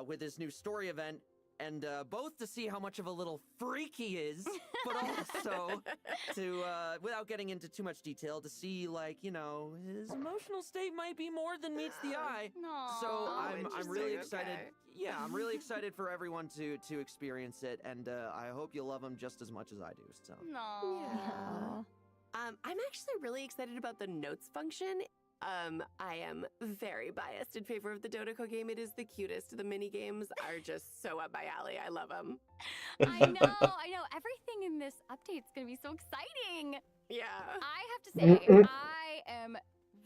with his new story event, and both to see how much of a little freak he is, but also to, without getting into too much detail, to see, like, you know, his emotional state might be more than meets the eye. Aw. So I'm really interesting, excited. okay. Yeah, I'm really excited for everyone to experience it, and I hope you love him just as much as I do. So. No. Yeah. I'm actually really excited about the notes function. I am very biased in favor of the Dodoko game. It is the cutest. The mini games are just so up my alley. I love them. I know. Everything in this update's gonna be so exciting. Yeah. I have to say, Mm-mm. I am.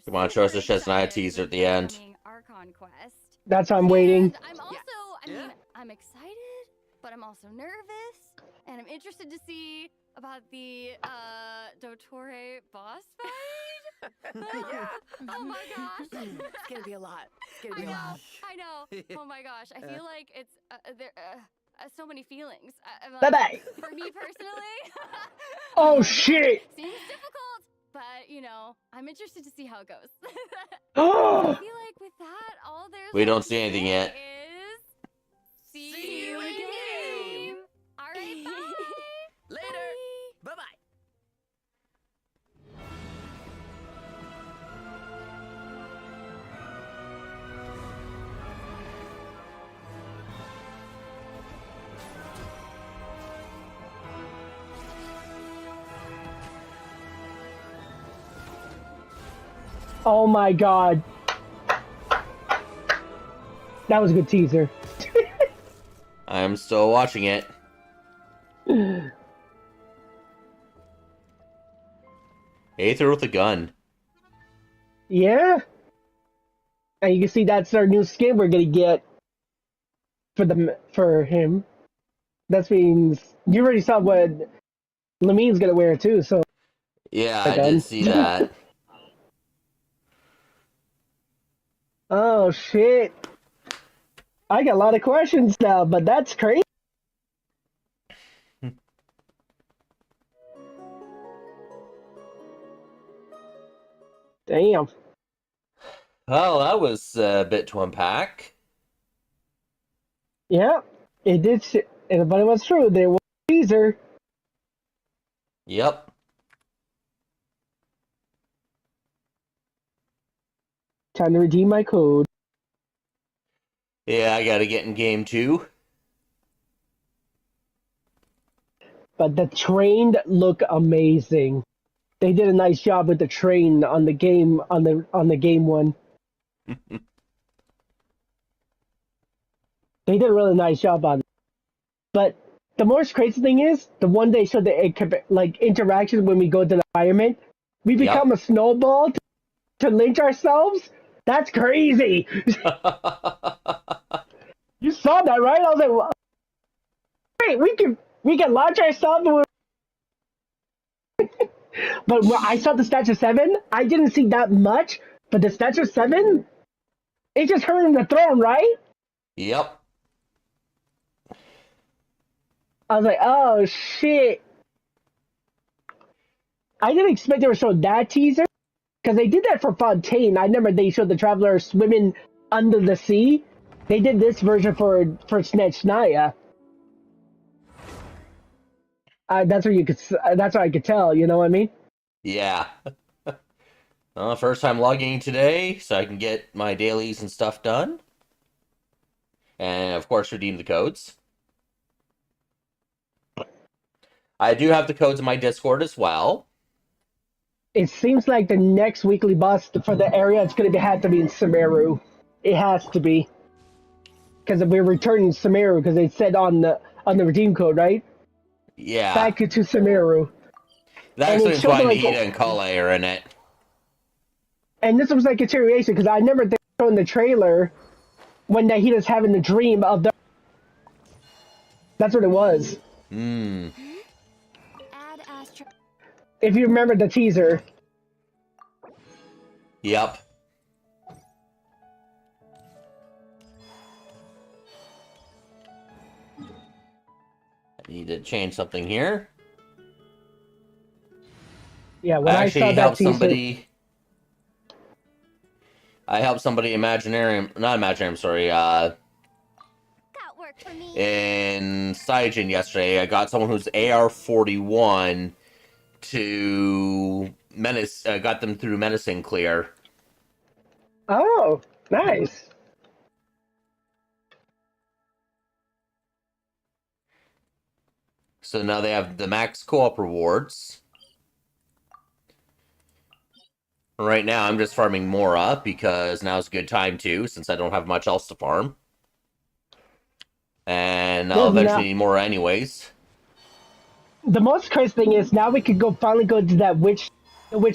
Come on, show us super the Chestnut excited teaser for at the end. upcoming Archon Quest. That's why I'm waiting. And I'm also, I mean, Yeah. I'm excited, but I'm also nervous, and I'm interested to see about the Dottore boss fight. Yeah. Oh my gosh. It's gonna be a lot. It's gonna be a lot. I know. Oh my gosh. I feel like it's there. So many feelings. I'm Bye like, bye. For me personally. Oh shit! Seems difficult, but you know, I'm interested to see how it goes. I Oh, feel like with that, all there's We don't left see to anything say yet. Is see you in game. All right, bye. Later. Bye bye. oh my god. That was a good teaser. I'm still watching it. Aether with a gun. Yeah. And you can see that's our new skin we're gonna get for him. That means you already saw what Lamine's gonna wear too, so Yeah, a I did gun. see that. Oh shit. I got a lot of questions now, but that's crazy. Damn. Well, that was a bit to unpack. Yeah, it did. But it was true. There was a teaser. Yep. Time to redeem my code. Yeah, I gotta get in game 2. But the train look amazing. They did a nice job with the train on the game on the game one. They did a really nice job on it. But the most crazy thing is the one they showed the like interactions when we go to the environment. We become a snowball to lynch ourselves. That's crazy. You saw that, right? I was like, well, wait, we can launch ourselves. But when I saw the Statue 7, I didn't see that much. But the Statue 7, it just hurt in the throne, right? Yep. I was like, oh shit. I didn't expect they would show that teaser. Because they did that for Fontaine. I remember they showed the Traveler swimming under the sea. They did this version for Snechnaya. That's what you could. That's what I could tell. You know what I mean? Yeah. First time logging today, so I can get my dailies and stuff done. And, of course, redeem the codes. I do have the codes in my Discord as well. It seems like the next weekly boss for the area it's going to have to be in Sumeru. It has to be. Because we're returning Sumeru, because they said on the redeem code, right? Yeah. Back to Sumeru. That explains why Nita and Kale are in it. And this was like a continuation, because I remember they showing the trailer when Nahida's having the dream of the... That's what it was. Hmm. If you remember the teaser. Yep. I need to change something here. Yeah, when I saw that helped teaser... somebody... I helped somebody Imaginarium, sorry, in Saijin yesterday. I got someone who's AR-41 to got them through Menacing Clear. Oh, nice. So now they have the max co-op rewards. Right now, I'm just farming Mora because now's a good time too, since I don't have much else to farm. And I'll eventually need Mora anyways. The most crazy thing is now we could finally go to that witch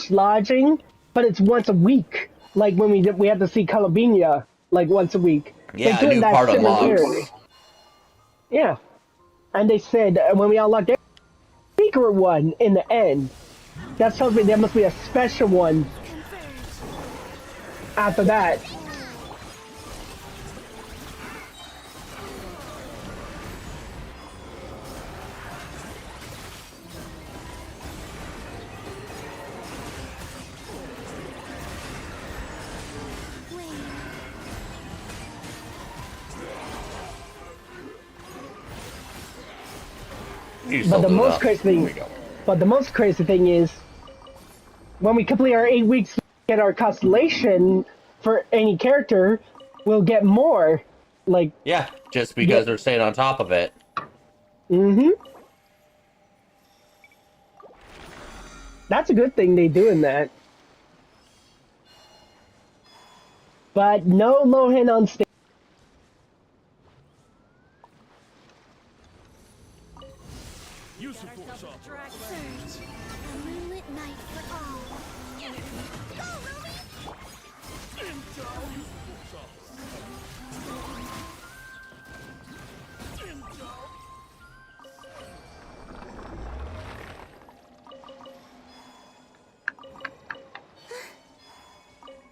lodging, but it's once a week. Like when we have to see Calabinia like once a week. Yeah, a new part unlocks. Yeah, and they said when we unlock the secret one in the end, that tells me there must be a special one after that. But the most crazy thing is when we complete our 8 weeks to get our constellation for any character, we'll get more. Like yeah, just because they're staying on top of it. Mm-hmm. That's a good thing they doing that. But no Lohan on stage.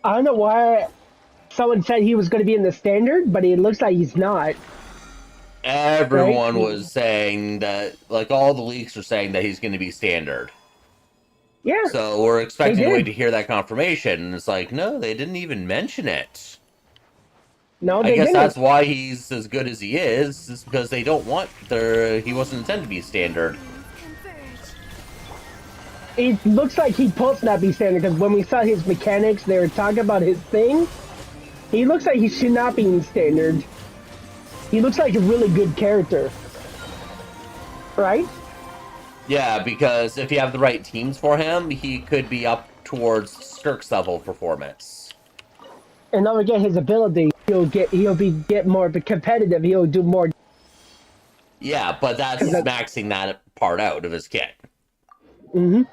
I don't know why someone said he was going to be in the standard, but it looks like he's not. Everyone Right? was saying that, like, all the leaks are saying that he's going to be standard. Yeah. So we're They expecting to wait did. to hear that confirmation. And it's like, no, they didn't even mention it. No, I they guess didn't. that's why he's as good as he is because they don't want he wasn't intended to be standard. It looks like he supposed not be standard because when we saw his mechanics, they were talking about his thing. He looks like he should not be in standard. He looks like a really good character. Right? Yeah, because if you have the right teams for him, he could be up towards Skirk's level performance. And don't forget his ability. He'll get more competitive. He'll do more. Yeah, but that's maxing that part out of his kit. Mm-hmm.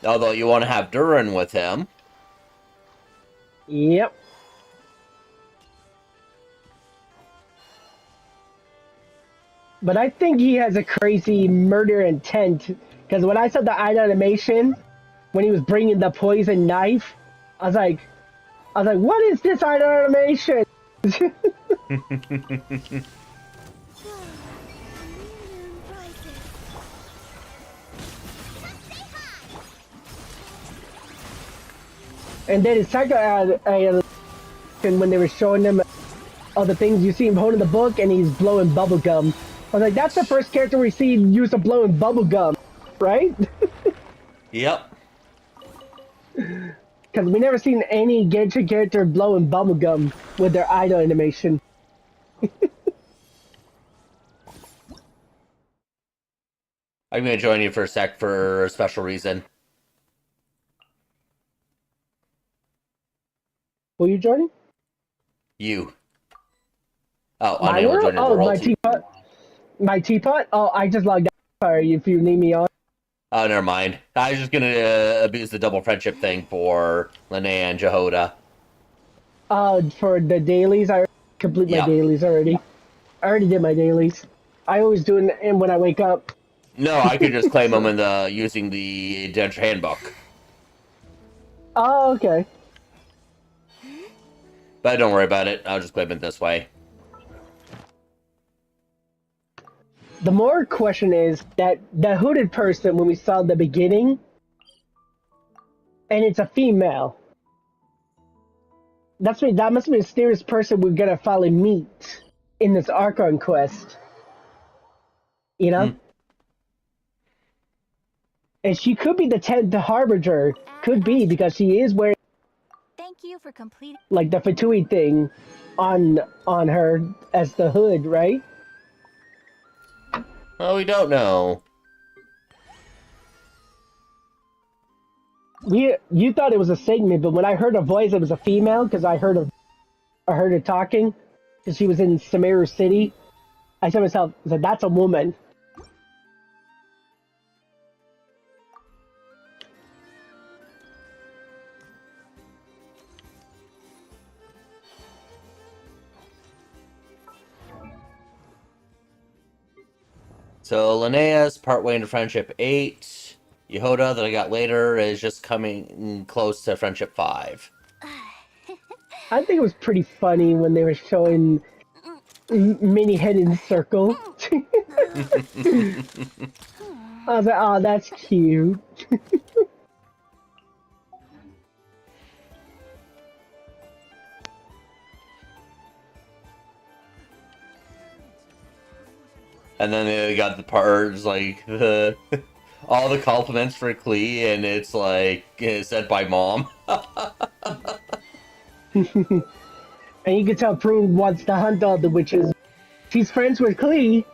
Although you want to have Durin with him. Yep. But I think he has a crazy murder intent. Because when I saw the eye animation, when he was bringing the poison knife, I was like, what is this eye animation? And then his second when they were showing him all the things you see him holding the book and he's blowing bubble gum. I was like, that's the first character we see use of blowing bubble gum, right? Yep. Because we never seen any Genshin character blowing bubble gum with their idol animation. I'm going to join you for a sec for a special reason. Will you join? You. Oh, My unable to world? join your Oh, world. my teapot? My teapot? Oh, I just logged out. Sorry, if you need me on. Oh, never mind. I was just going to abuse the double friendship thing for Linnea and Jehoda. For the dailies, I complete my dailies already. I already did my dailies. I always do it when I wake up. No, I could just claim them in using the Adventure Handbook. Oh, okay. But don't worry about it. I'll just claim it this way. The more question is that the hooded person when we saw the beginning, and it's a female. That must be the mysterious person we're gonna finally meet in this Archon quest. You know? And she could be the 10th Harbinger. Could be, because she is wearing Thank you for completing. like the Fatui thing on her as the hood, right? Well, we don't know. You thought it was a segment, but when I heard a voice, it was a female because I heard her talking because she was in Sumeru City. I said to myself, that's a woman. So Linnea's partway into Friendship 8. Yehoda, that I got later, is just coming close to Friendship 5. I think it was pretty funny when they were showing Mini head in circle. I was like, oh, that's cute. And then they got the parts, like, all the compliments for Klee, and it's, like, said by Mom. And you can tell Prune wants to hunt all the witches. She's friends with Klee.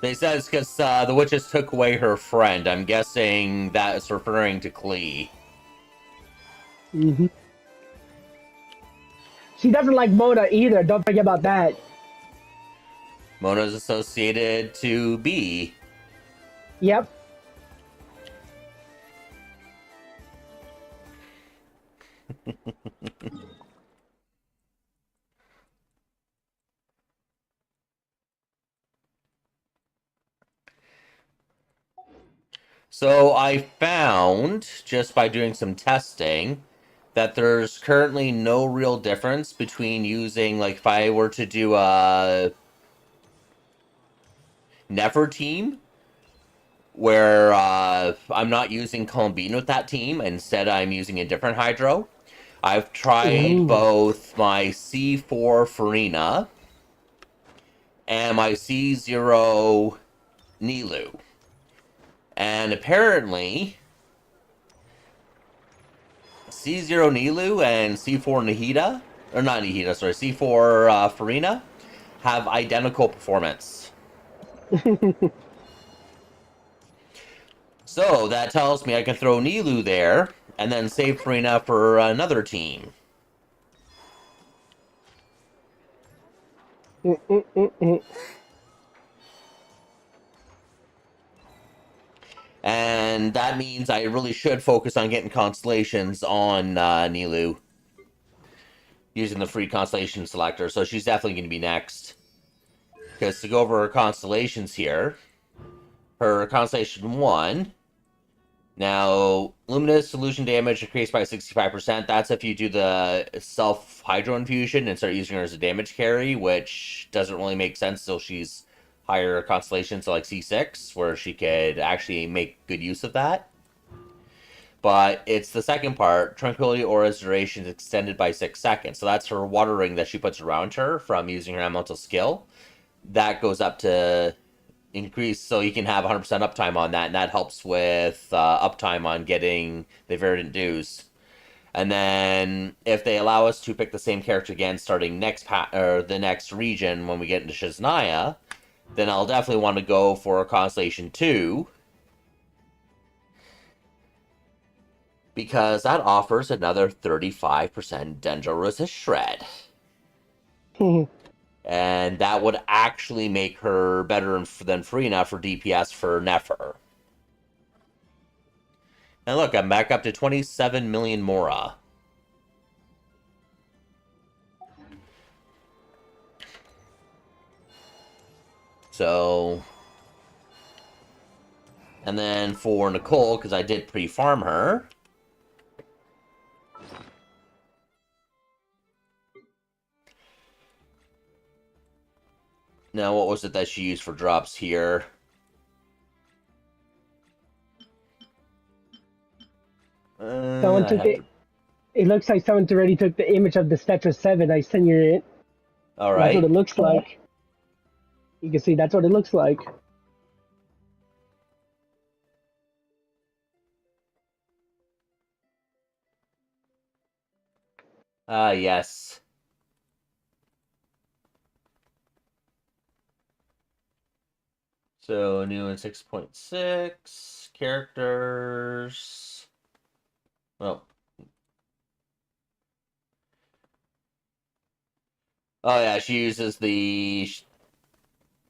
They said it's because the witches took away her friend. I'm guessing that is referring to Klee. Mm-hmm. She doesn't like Mona either. Don't forget about that. Mona's associated to B. Yep. So I found, just by doing some testing, that there's currently no real difference between using, like, if I were to do a Never team, where I'm not using Columbine with that team, instead I'm using a different Hydro. I've tried Ooh. both my C4 Farina and my C0 Nilu. And apparently, C0 Nilu and C4 Nahida, or not Nahida, sorry, C4 Farina, have identical performance. So that tells me I can throw Nilu there and then save Farina for another team. And that means I really should focus on getting constellations on Nilu, using the free constellation selector. So she's definitely going to be next. Because to go over her constellations here, her constellation 1, now luminous illusion damage increased by 65%. That's if you do the self hydro infusion and start using her as a damage carry, which doesn't really make sense till she's higher constellations, so like C6, where she could actually make good use of that. But it's the second part. Tranquility Aura's duration is extended by 6 seconds. So that's her water ring that she puts around her from using her elemental skill. That goes up to increase, so you can have 100% uptime on that, and that helps with uptime on getting the Verdant Dues. And then if they allow us to pick the same character again starting the next region when we get into Shiznaya, then I'll definitely want to go for Constellation 2, because that offers another 35% Dendro Resist Shred. And that would actually make her better than Farina for DPS for Nefer. And look, I'm back up to 27 million Mora. So... And then for Nicole, because I did pre-farm her... Now, what was it that she used for drops here? Someone took it. It looks like someone already took the image of the Stetra 7. I sent you it. All That's what right. it looks like. You can see that's what it looks like. Yes. So, new in 6.6. Characters. Well. Oh, yeah, she uses the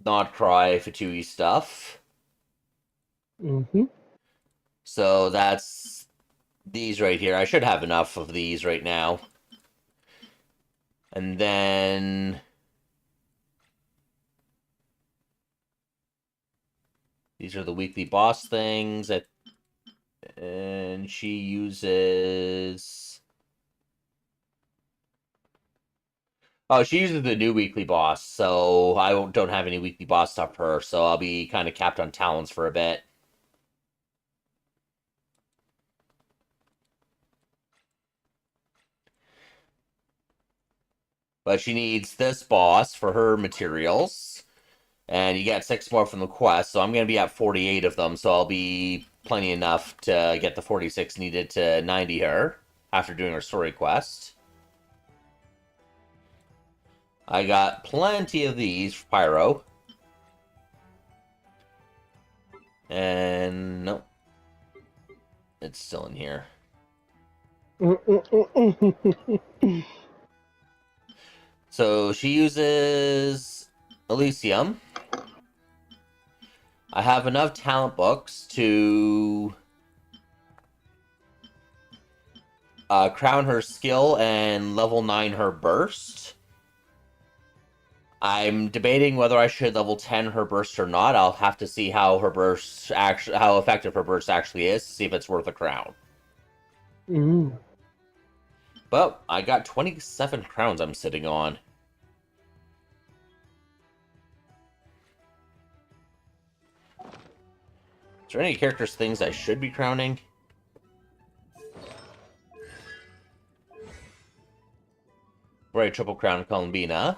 not cry Fatui stuff. Mm-hmm. So that's these right here. I should have enough of these right now. And then... These are the weekly boss things. And she uses... Oh, she uses the new weekly boss, so I don't have any weekly boss stuff for her, so I'll be kind of capped on talents for a bit. But she needs this boss for her materials. And you get 6 more from the quest, so I'm going to be at 48 of them, so I'll be plenty enough to get the 46 needed to 90 her after doing her story quest. I got plenty of these for Pyro. And nope. It's still in here. So she uses Elysium. I have enough talent books to crown her skill and level 9 her burst. I'm debating whether I should level 10 her burst or not. I'll have to see how how effective her burst actually is to see if it's worth a crown. Mm. But I got 27 crowns I'm sitting on. Is there any characters things I should be crowning? Right, triple crown Columbina.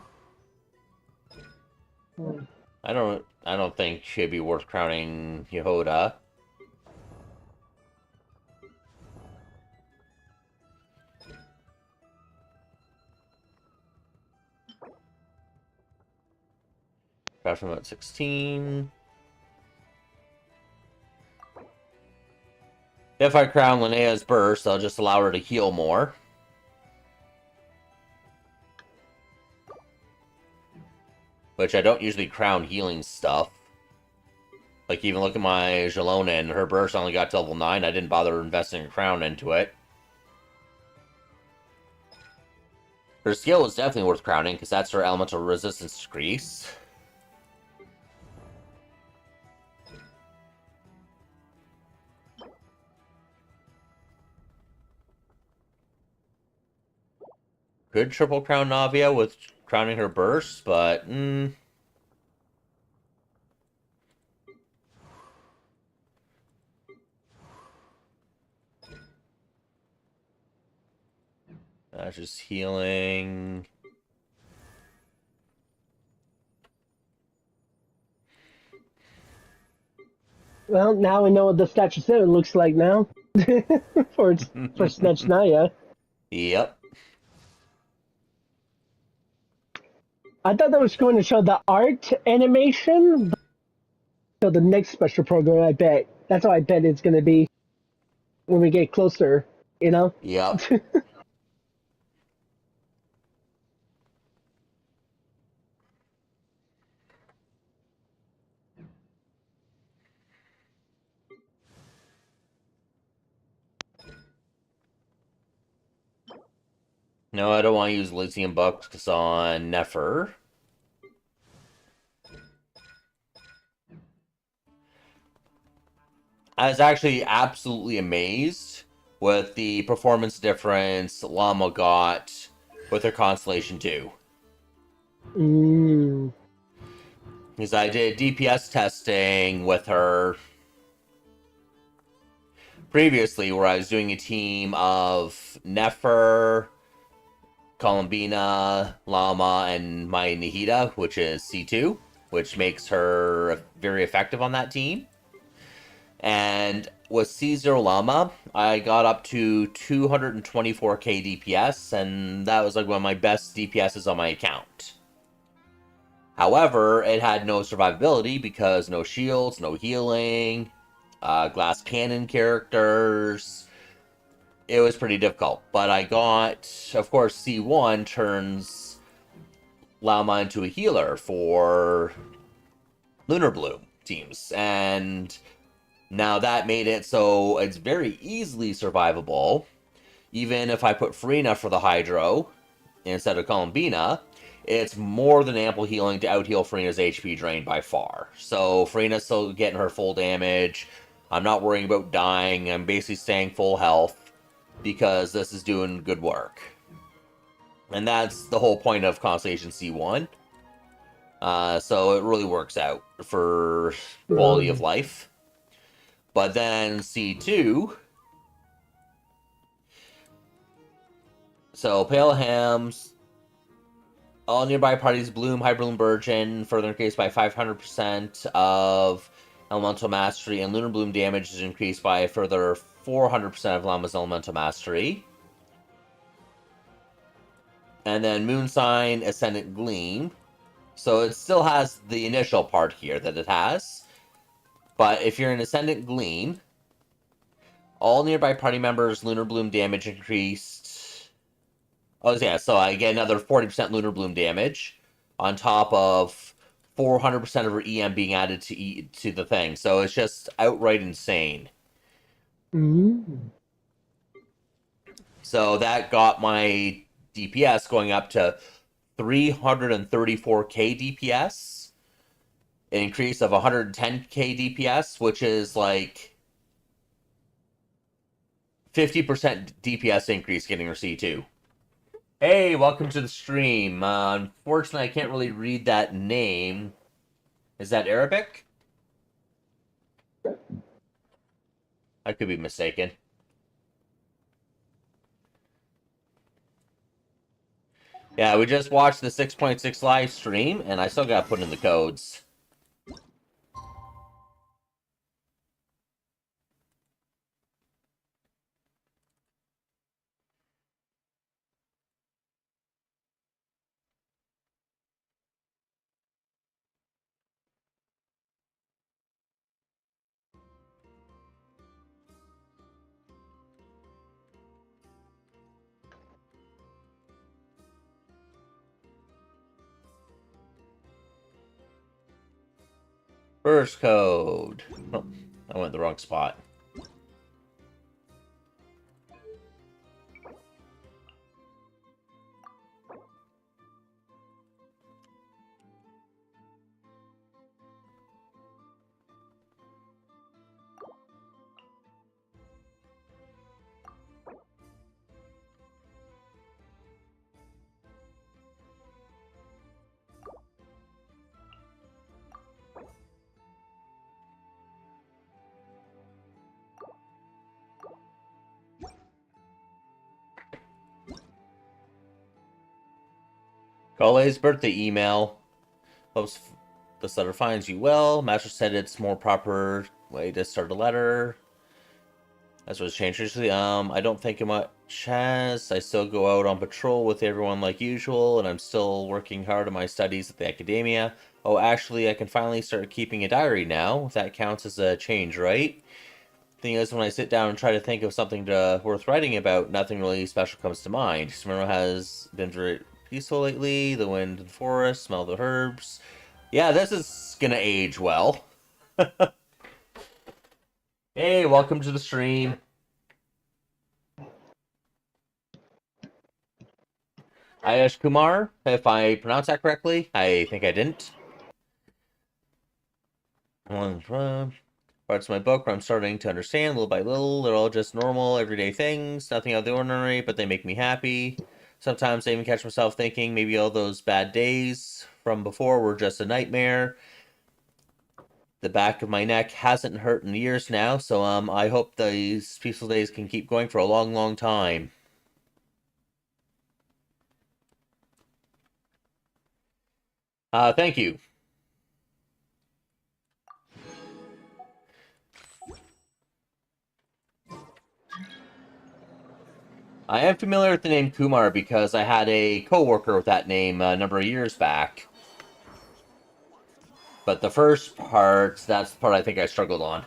I don't think she'd be worth crowning Yehoda. Craft from about 16. If I crown Linnea's burst, I'll just allow her to heal more. Which I don't usually crown healing stuff. Like, even look at my Jalona, and her burst only got to level 9. I didn't bother investing a crown into it. Her skill is definitely worth crowning, because that's her elemental resistance decrease. Could triple crown Navia with crowning her burst, but that's just healing. Well, now we know what the Statue 7 looks like now. for Snatch Naya. Yep. I thought that was going to show the art animation. So the next special program, I bet. That's how I bet it's going to be when we get closer, you know? Yep. No, I don't want to use lithium bucks on Nefer. I was actually absolutely amazed with the performance difference Llama got with her Constellation 2. Because I did DPS testing with her previously, where I was doing a team of Nefer, Columbina, Llama, and my Nahida, which is C2, which makes her very effective on that team. And with C0 Llama, I got up to 224k DPS, and that was like one of my best DPSs on my account. However, it had no survivability because no shields, no healing, glass cannon characters. It was pretty difficult. But I got, of course, C1 turns Llama into a healer for Lunar Bloom teams. And now that made it so it's very easily survivable. Even if I put Farina for the Hydro instead of Columbina, it's more than ample healing to out-heal Farina's HP drain by far. So Farina's still getting her full damage. I'm not worrying about dying. I'm basically staying full health because this is doing good work. And that's the whole point of Constellation C1. So it really works out for quality of life. But then C2... So Pale Hams... All nearby parties bloom, Hyperbloom Burgeon, further increased by 500% of Elemental Mastery, and Lunar Bloom damage is increased by a further 400% of Llama's Elemental Mastery. And then Moon Sign, Ascendant Gleam. So it still has the initial part here that it has. But if you're in Ascendant Gleam, all nearby party members' Lunar Bloom damage increased. Oh, yeah, so I get another 40% Lunar Bloom damage on top of 400% of her EM being added to the thing. So it's just outright insane. So that got my DPS going up to 334k DPS, an increase of 110k DPS, which is like 50% DPS increase getting her C2. Hey, welcome to the stream. Unfortunately, I can't really read that name. Is that Arabic? I could be mistaken. Yeah, we just watched the 6.6 live stream, and I still gotta put in the codes. First code. Oh, I went the wrong spot. Cole's birthday email. Hopes this letter finds you well. Master said it's more proper way to start a letter. As was changed recently. I don't think it much has. I still go out on patrol with everyone like usual, and I'm still working hard on my studies at the academia. Oh, actually, I can finally start keeping a diary now. That counts as a change, right? Thing is, when I sit down and try to think of something worth writing about, nothing really special comes to mind. Sumeru has been very peaceful lately. The wind and forest, smell the herbs. Yeah, this is gonna age well. Hey, welcome to the stream. Ayash Kumar, if I pronounced that correctly. I think I didn't. Parts of my book where I'm starting to understand little by little. They're all just normal, everyday things, nothing out of the ordinary, but they make me happy. Sometimes I even catch myself thinking maybe all those bad days from before were just a nightmare. The back of my neck hasn't hurt in years now, so I hope these peaceful days can keep going for a long, long time. Thank you. I am familiar with the name Kumar because I had a coworker with that name a number of years back. But the first part, that's the part I think I struggled on.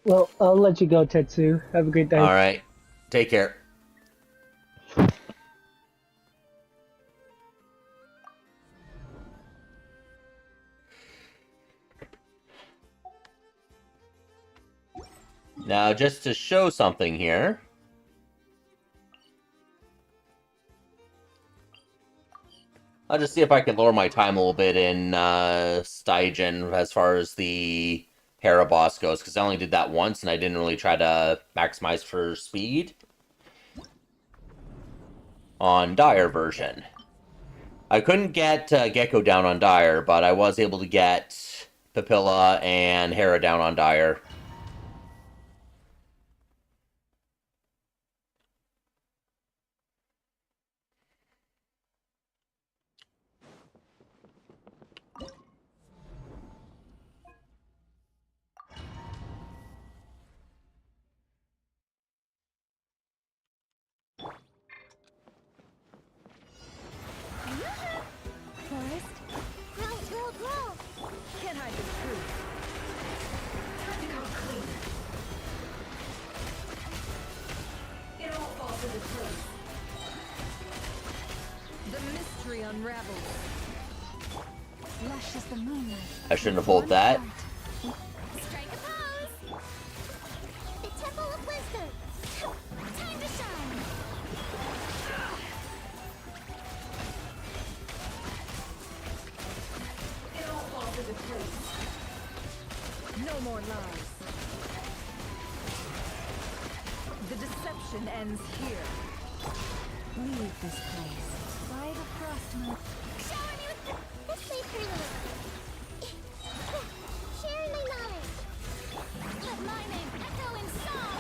Well, I'll let you go, Tetsu. Have a great day. All right. Take care. Now, just to show something here. I'll just see if I can lower my time a little bit in Stygian as far as the Hera boss goes, because I only did that once and I didn't really try to maximize for speed on Dire version. I couldn't get Gecko down on Dire, but I was able to get Papilla and Hera down on Dire. Forest, grow, grow, grow. Can't hide from the The mystery unravels. Lush as the moonlight. I shouldn't have pulled that. Strike a pose! The Temple of Wisdom! Time to shine! It all falls into place. No more lies. The deception ends here. Leave this place. By the frost moon. Shower me with this way pretty little. Sharing my knowledge. Let my name echo in song!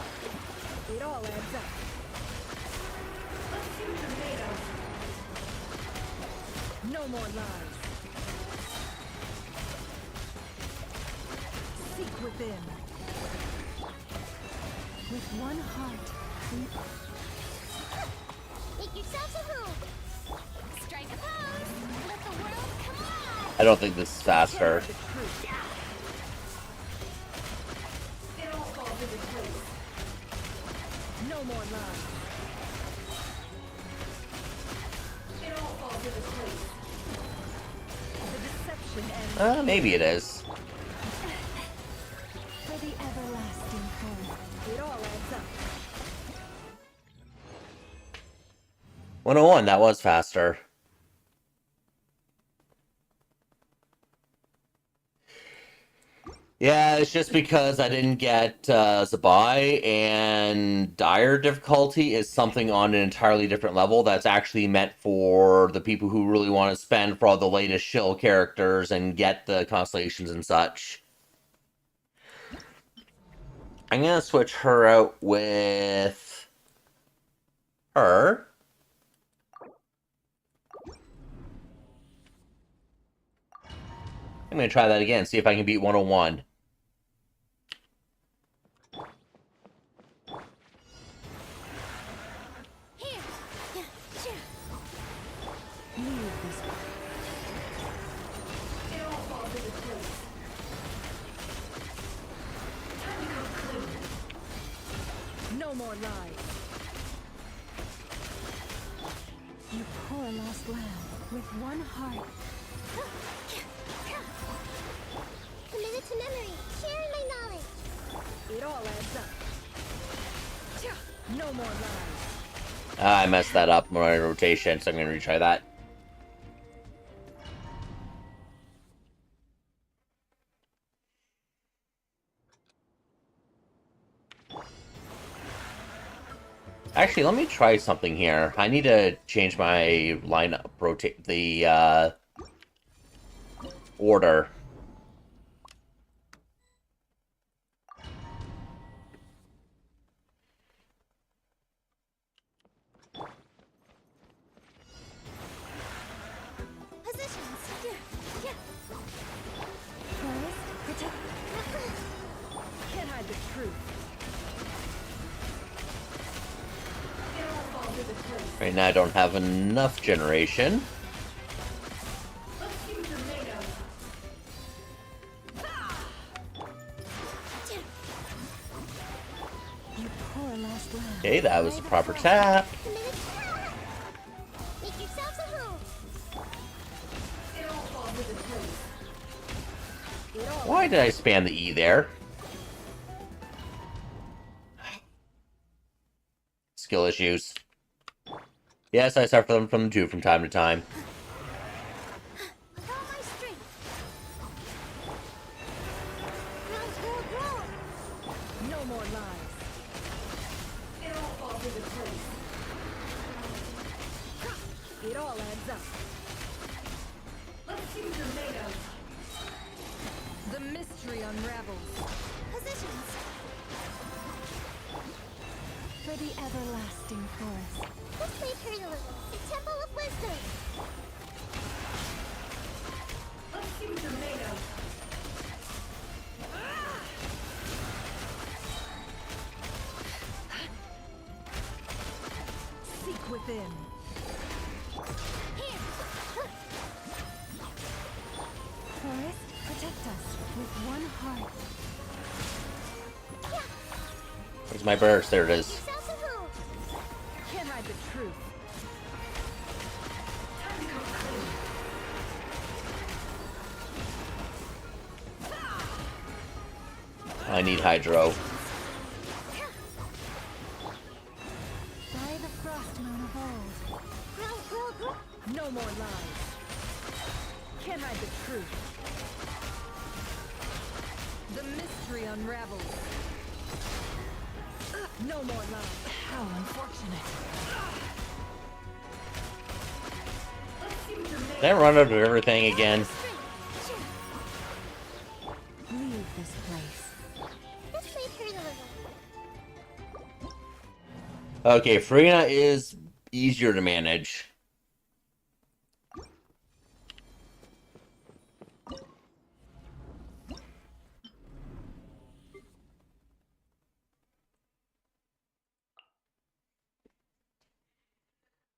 It all adds up. Let's see what you're made of. No more lies. Seek within. With one heart. Make yourselves at home. Strike a pose! Let the world come alive! I don't think this is faster. It all falls into place. No more lies. It all falls into place. The deception ends. Maybe it is. For the everlasting forest. It all adds up. 101, that was faster. Yeah, it's just because I didn't get Zabai, and Dire difficulty is something on an entirely different level that's actually meant for the people who really want to spend for all the latest shill characters and get the constellations and such. I'm gonna switch her out with her. I'm gonna try that again, see if I can beat 101. Here! Leave this It all falls into place. Time to come clean. No more lies. You poor lost lamb. With one heart. Committed to memory. Sharing my knowledge. It all adds up. No more lies. I messed that up when I rotation, so I'm gonna retry that. Actually, let me try something here. I need to change my lineup, rotate the order. Positions. Forest, protect. Can't hide the truth. It all falls into place. Right now I don't have enough generation. Let's see what you're made of. You poor lost lamb. Okay, that was a proper tap. Committed to power. Make yourselves at home. It all falls into place. It all Why did I spam the E there? Skill issues. Yes, I suffer them from time to time. With all my strength. Ground will grow. No more lies. It all falls into place. It all adds up. Let's see what you're made of. The mystery unravels. Positions. For the everlasting forest. This way, pretty little. The Temple of Wisdom. Let's see what you're made of. Seek within. Forest, protect us. With one heart. Where's my burst? There it is. Yourselves at home. Can't hide the truth. Time I need Hydro. By the frost moon of old. No more lies. Can't hide the truth. The mystery unravels. No more lies. How unfortunate. Did I run out of everything again? Leave this place. Let's leave her alone. Okay, Frina is easier to manage.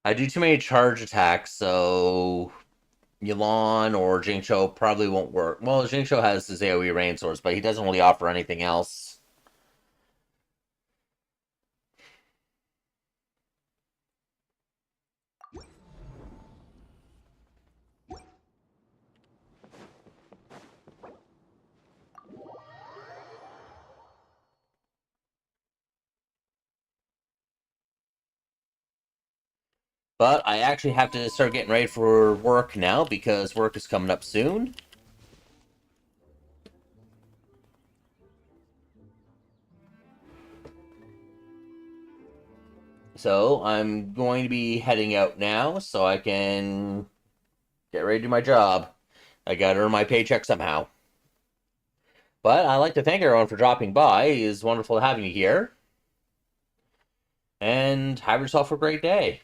I do too many charge attacks, so Milan or Jingcho probably won't work. Well, Jingcho has his AoE rain source, but he doesn't really offer anything else. But I actually have to start getting ready for work now because work is coming up soon. So I'm going to be heading out now so I can get ready to do my job. I gotta earn my paycheck somehow. But I'd like to thank everyone for dropping by. It is wonderful having you here. And have yourself a great day.